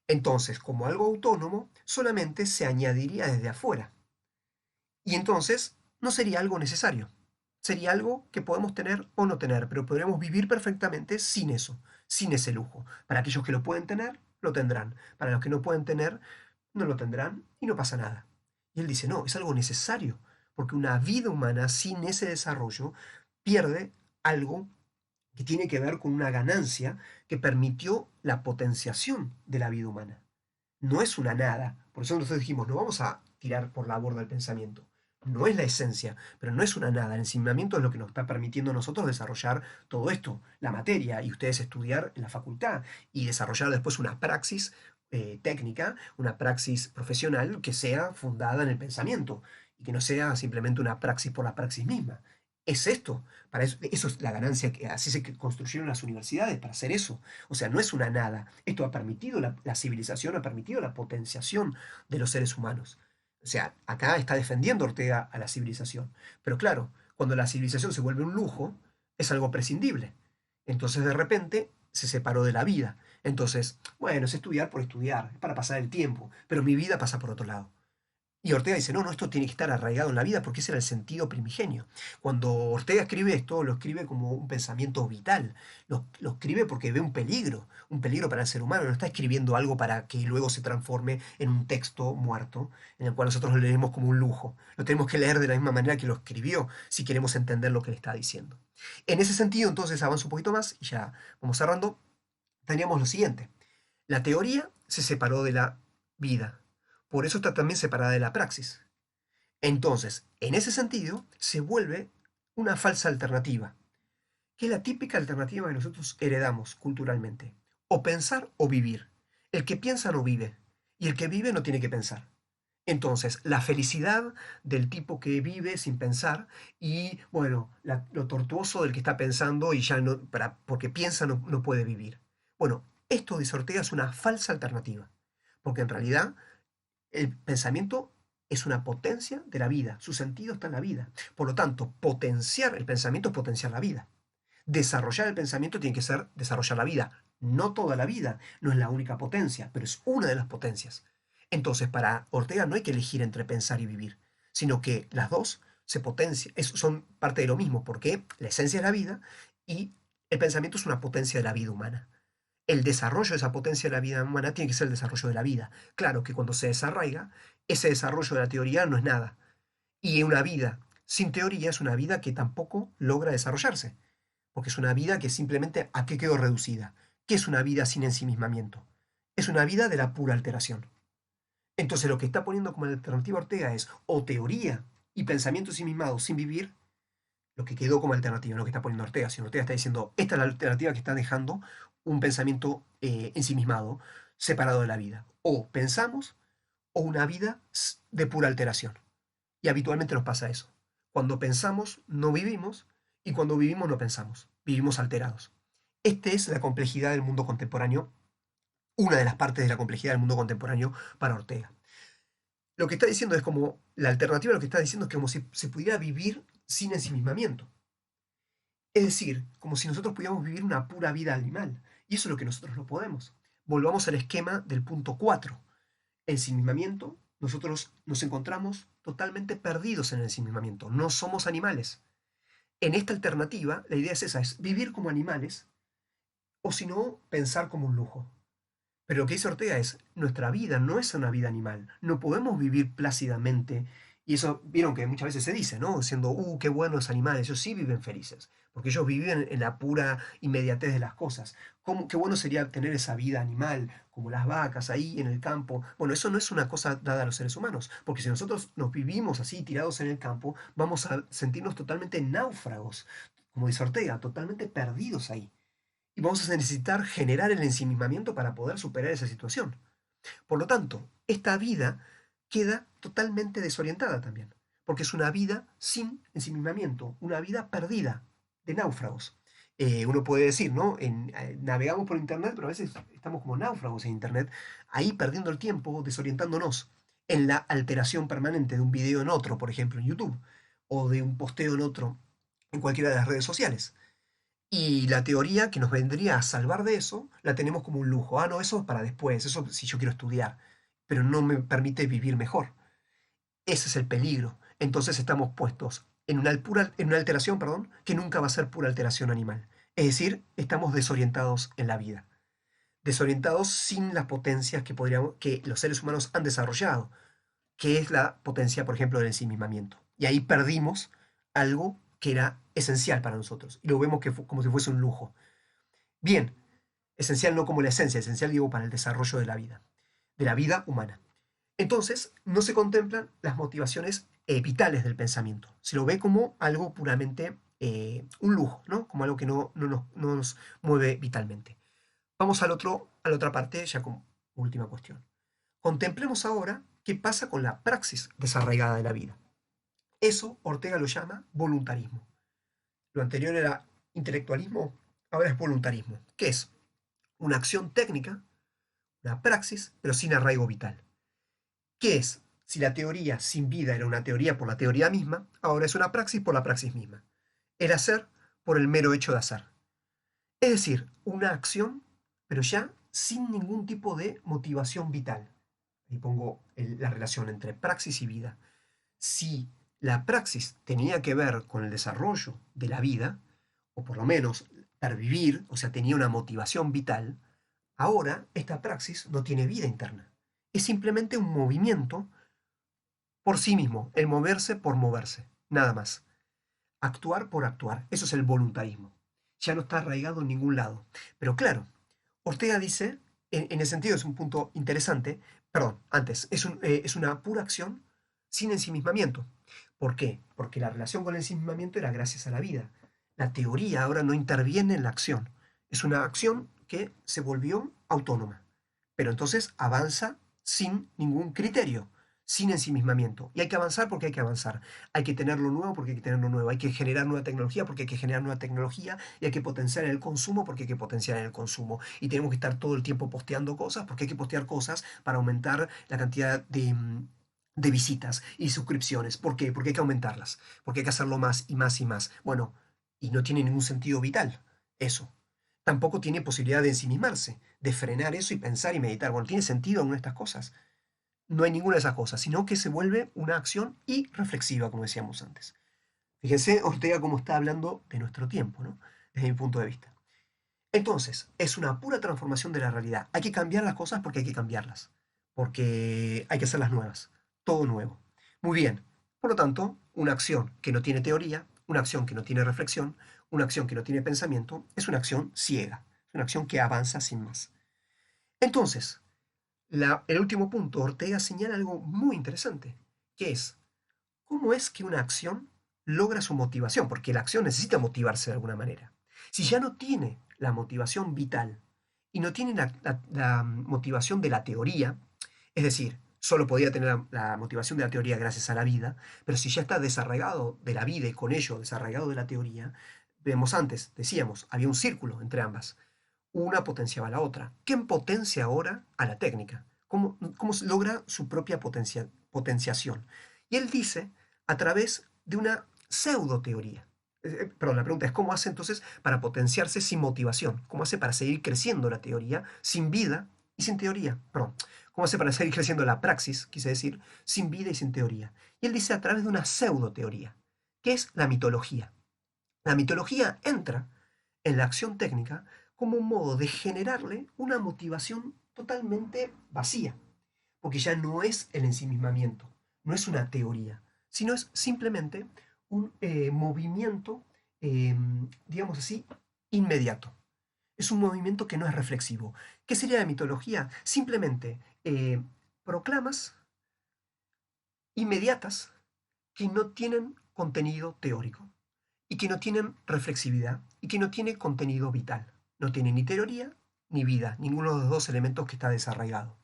Entonces, como algo autónomo, solamente se añadiría desde afuera. Y entonces no sería algo necesario. Sería algo que podemos tener o no tener, pero podríamos vivir perfectamente sin eso, sin ese lujo. Para aquellos que lo pueden tener, lo tendrán. Para los que no pueden tener, no lo tendrán y no pasa nada. Y él dice, no, es algo necesario, porque una vida humana sin ese desarrollo pierde algo que tiene que ver con una ganancia que permitió la potenciación de la vida humana. No es una nada. Por eso nosotros dijimos, no vamos a tirar por la borda el pensamiento. No es la esencia, pero no es una nada. El ensimismamiento es lo que nos está permitiendo a nosotros desarrollar todo esto, la materia, y ustedes estudiar en la facultad y desarrollar después una praxis técnica, una praxis profesional que sea fundada en el pensamiento y que no sea simplemente una praxis por la praxis misma. Es esto, para eso, eso es la ganancia, que así se construyeron las universidades, para hacer eso. O sea, no es una nada. Esto ha permitido, la civilización ha permitido la potenciación de los seres humanos. O sea, acá está defendiendo Ortega a la civilización. Pero claro, cuando la civilización se vuelve un lujo, es algo prescindible. Entonces de repente se separó de la vida. Entonces, bueno, es estudiar por estudiar, es para pasar el tiempo, pero mi vida pasa por otro lado. Y Ortega dice, no, no, esto tiene que estar arraigado en la vida porque ese era el sentido primigenio. Cuando Ortega escribe esto, lo escribe como un pensamiento vital, lo escribe porque ve un peligro para el ser humano, no está escribiendo algo para que luego se transforme en un texto muerto, en el cual nosotros lo leemos como un lujo. Lo tenemos que leer de la misma manera que lo escribió, si queremos entender lo que le está diciendo. En ese sentido, entonces, avanzo un poquito más y ya vamos cerrando, teníamos lo siguiente. La teoría se separó de la vida. Por eso está también separada de la praxis. Entonces, en ese sentido, se vuelve una falsa alternativa, que es la típica alternativa que nosotros heredamos culturalmente. O pensar o vivir. El que piensa no vive, y el que vive no tiene que pensar. Entonces, la felicidad del tipo que vive sin pensar y, bueno, lo tortuoso del que está pensando y ya no, porque piensa no puede vivir. Bueno, esto, dice Ortega, es una falsa alternativa, porque en realidad el pensamiento es una potencia de la vida, su sentido está en la vida. Por lo tanto, potenciar el pensamiento es potenciar la vida. Desarrollar el pensamiento tiene que ser desarrollar la vida. No toda la vida, no es la única potencia, pero es una de las potencias. Entonces, para Ortega no hay que elegir entre pensar y vivir, sino que las dos se potencian, son parte de lo mismo, porque la esencia es la vida y el pensamiento es una potencia de la vida humana. El desarrollo de esa potencia de la vida humana tiene que ser el desarrollo de la vida. Claro que cuando se desarraiga, ese desarrollo de la teoría no es nada. Y una vida sin teoría es una vida que tampoco logra desarrollarse, porque es una vida que simplemente ¿a qué quedó reducida? ¿Qué es una vida sin ensimismamiento? Es una vida de la pura alteración. Entonces lo que está poniendo como alternativa Ortega es o teoría y pensamiento ensimismado sin vivir, lo que quedó como alternativa, lo que está poniendo Ortega. Si Ortega está diciendo, esta es la alternativa que está dejando un pensamiento ensimismado, separado de la vida. O pensamos o una vida de pura alteración. Y habitualmente nos pasa eso. Cuando pensamos, no vivimos, y cuando vivimos, no pensamos. Vivimos alterados. Esta es la complejidad del mundo contemporáneo, una de las partes de la complejidad del mundo contemporáneo para Ortega. Lo que está diciendo es como, la alternativa lo que está diciendo es que como si se pudiera vivir sin ensimismamiento. Es decir, como si nosotros pudiéramos vivir una pura vida animal. Y eso es lo que nosotros no podemos. Volvamos al esquema del punto 4. Ensimismamiento, nosotros nos encontramos totalmente perdidos en el ensimismamiento. No somos animales. En esta alternativa, la idea es esa, es vivir como animales, o si no, pensar como un lujo. Pero lo que dice Ortega es, nuestra vida no es una vida animal, no podemos vivir plácidamente. Y eso, vieron que muchas veces se dice, ¿no? Diciendo, qué buenos animales, ellos sí viven felices, porque ellos viven en la pura inmediatez de las cosas. Qué bueno sería tener esa vida animal, como las vacas ahí en el campo. Bueno, eso no es una cosa dada a los seres humanos, porque si nosotros nos vivimos así tirados en el campo, vamos a sentirnos totalmente náufragos, como dice Ortega, totalmente perdidos ahí. Y vamos a necesitar generar el ensimismamiento para poder superar esa situación. Por lo tanto, esta vida queda totalmente desorientada también, porque es una vida sin ensimismamiento, una vida perdida, de náufragos. Uno puede decir, ¿no? Navegamos por Internet, pero a veces estamos como náufragos en Internet, ahí perdiendo el tiempo, desorientándonos en la alteración permanente de un video en otro, por ejemplo, en YouTube, o de un posteo en otro, en cualquiera de las redes sociales. Y la teoría que nos vendría a salvar de eso, la tenemos como un lujo. Ah, no, eso es para después, eso si yo quiero estudiar, pero no me permite vivir mejor. Ese es el peligro. Entonces estamos puestos en una alteración, perdón, que nunca va a ser pura alteración animal. Es decir, estamos desorientados en la vida. Desorientados sin las potencias que los seres humanos han desarrollado, que es la potencia, por ejemplo, del ensimismamiento. Y ahí perdimos algo que era esencial para nosotros. Y lo vemos como si fuese un lujo. Bien, esencial no como la esencia, esencial digo para el desarrollo de la vida humana. Entonces, no se contemplan las motivaciones vitales del pensamiento. Se lo ve como algo puramente un lujo, ¿no? Como algo que no nos mueve vitalmente. Vamos a la otra parte, ya como última cuestión. Contemplemos ahora qué pasa con la praxis desarraigada de la vida. Eso Ortega lo llama voluntarismo. Lo anterior era intelectualismo, ahora es voluntarismo. ¿Qué es? Una acción técnica, una praxis, pero sin arraigo vital. ¿Qué es? Si la teoría sin vida era una teoría por la teoría misma, ahora es una praxis por la praxis misma. El hacer por el mero hecho de hacer. Es decir, una acción, pero ya sin ningún tipo de motivación vital. Ahí pongo la relación entre praxis y vida. Si la praxis tenía que ver con el desarrollo de la vida, o por lo menos pervivir, o sea, tenía una motivación vital, ahora esta praxis no tiene vida interna. Es simplemente un movimiento por sí mismo, el moverse por moverse, nada más. Actuar por actuar, eso es el voluntarismo. Ya no está arraigado en ningún lado. Pero claro, Ortega dice, en ese sentido es un punto interesante, perdón, antes, es una pura acción sin ensimismamiento. ¿Por qué? Porque la relación con el ensimismamiento era gracias a la vida. La teoría ahora no interviene en la acción. Es una acción que se volvió autónoma. Pero entonces avanza sin ningún criterio, sin ensimismamiento. Y hay que avanzar porque hay que avanzar. Hay que tener lo nuevo porque hay que tener lo nuevo. Hay que generar nueva tecnología porque hay que generar nueva tecnología. Y hay que potenciar el consumo porque hay que potenciar el consumo. Y tenemos que estar todo el tiempo posteando cosas porque hay que postear cosas para aumentar la cantidad de visitas y suscripciones. ¿Por qué? Porque hay que aumentarlas. Porque hay que hacerlo más y más y más. Bueno, y no tiene ningún sentido vital eso. Tampoco tiene posibilidad de ensimismarse, de frenar eso y pensar y meditar. Bueno, ¿tiene sentido alguna de estas cosas? No hay ninguna de esas cosas, sino que se vuelve una acción irreflexiva, como decíamos antes. Fíjense, Ortega, cómo está hablando de nuestro tiempo, ¿no? Desde mi punto de vista. Entonces, es una pura transformación de la realidad. Hay que cambiar las cosas porque hay que cambiarlas, porque hay que hacerlas nuevas, todo nuevo. Muy bien, por lo tanto, una acción que no tiene teoría, una acción que no tiene reflexión, una acción que no tiene pensamiento, es una acción ciega, es una acción que avanza sin más. Entonces, el último punto, Ortega señala algo muy interesante, que es cómo es que una acción logra su motivación, porque la acción necesita motivarse de alguna manera. Si ya no tiene la motivación vital y no tiene la motivación de la teoría, es decir, solo podía tener la motivación de la teoría gracias a la vida, pero si ya está desarraigado de la vida y con ello desarraigado de la teoría, vemos antes, decíamos, había un círculo entre ambas. Una potenciaba a la otra. ¿Quién potencia ahora a la técnica? ¿Cómo logra su propia potenciación? Y él dice a través de una pseudoteoría. Perdón, la pregunta es cómo hace entonces para potenciarse sin motivación, cómo hace para seguir creciendo la teoría sin vida y sin teoría, perdón, cómo hace para seguir creciendo la praxis, quise decir, sin vida y sin teoría. Y él dice a través de una pseudoteoría, que es la mitología. La mitología entra en la acción técnica como un modo de generarle una motivación totalmente vacía, porque ya no es el ensimismamiento, no es una teoría, sino es simplemente un movimiento, digamos así, inmediato. Es un movimiento que no es reflexivo. ¿Qué sería la mitología? Simplemente proclamas inmediatas que no tienen contenido teórico y que no tienen reflexividad y que no tiene contenido vital. No tiene ni teoría ni vida, ninguno de los dos elementos que está desarraigado.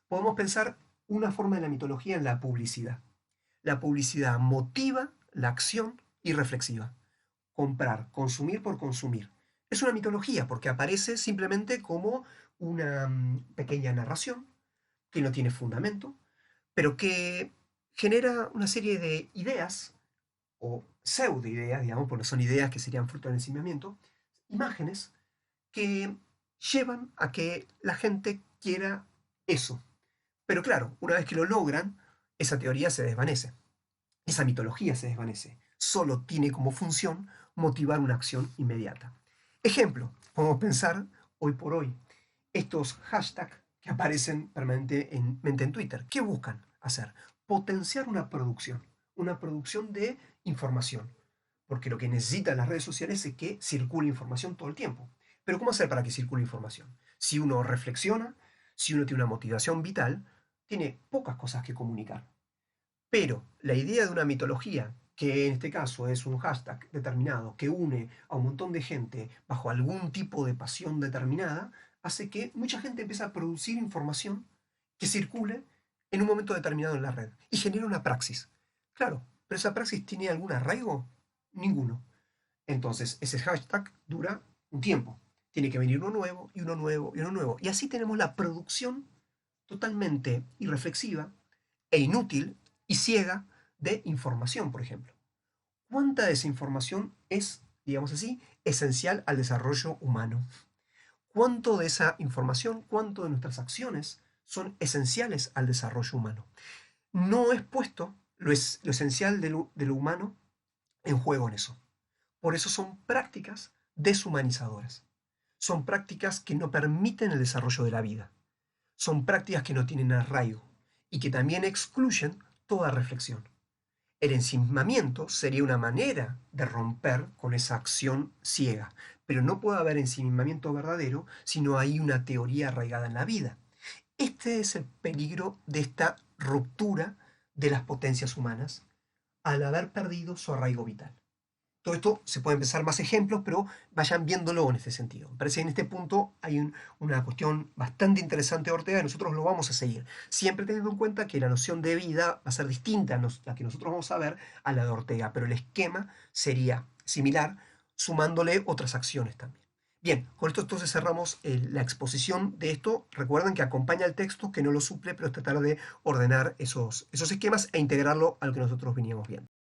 Podemos pensar una forma de la mitología en la publicidad. La publicidad motiva la acción irreflexiva. Comprar, consumir por consumir. Es una mitología porque aparece simplemente como una pequeña narración que no tiene fundamento, pero que genera una serie de ideas o pseudo-ideas, digamos, porque no son ideas que serían fruto del ensimismamiento, imágenes que llevan a que la gente quiera eso. Pero claro, una vez que lo logran, esa teoría se desvanece, esa mitología se desvanece. Solo tiene como función motivar una acción inmediata. Ejemplo, podemos pensar hoy por hoy, estos hashtags que aparecen permanentemente en Twitter. ¿Qué buscan hacer? Potenciar una producción de información. Porque lo que necesitan las redes sociales es que circule información todo el tiempo. Pero ¿cómo hacer para que circule información? Si uno reflexiona, si uno tiene una motivación vital, tiene pocas cosas que comunicar. Pero la idea de una mitología, que en este caso es un hashtag determinado que une a un montón de gente bajo algún tipo de pasión determinada, hace que mucha gente empiece a producir información que circule en un momento determinado en la red y genera una praxis. Claro, pero esa praxis tiene algún arraigo? Ninguno. Entonces, ese hashtag dura un tiempo. Tiene que venir uno nuevo y uno nuevo y uno nuevo. Y así tenemos la producción totalmente irreflexiva e inútil y ciega de información, por ejemplo. ¿Cuánta de esa información es, digamos así, esencial al desarrollo humano? ¿Cuánto de esa información, cuánto de nuestras acciones son esenciales al desarrollo humano? No es puesto lo esencial de lo humano en juego en eso. Por eso son prácticas deshumanizadoras. Son prácticas que no permiten el desarrollo de la vida. Son prácticas que no tienen arraigo y que también excluyen toda reflexión. El ensimismamiento sería una manera de romper con esa acción ciega, pero no puede haber ensimismamiento verdadero si no hay una teoría arraigada en la vida. Este es el peligro de esta ruptura de las potencias humanas al haber perdido su arraigo vital. Todo esto se pueden pensar más ejemplos, pero vayan viéndolo en este sentido. Me parece que en este punto hay una cuestión bastante interesante de Ortega y nosotros lo vamos a seguir. Siempre teniendo en cuenta que la noción de vida va a ser distinta a la que nosotros vamos a ver a la de Ortega, pero el esquema sería similar, sumándole otras acciones también. Bien, con esto entonces cerramos la exposición de esto. Recuerden que acompaña el texto, que no lo suple, pero es tratar de ordenar esos esquemas e integrarlo a lo que nosotros veníamos viendo.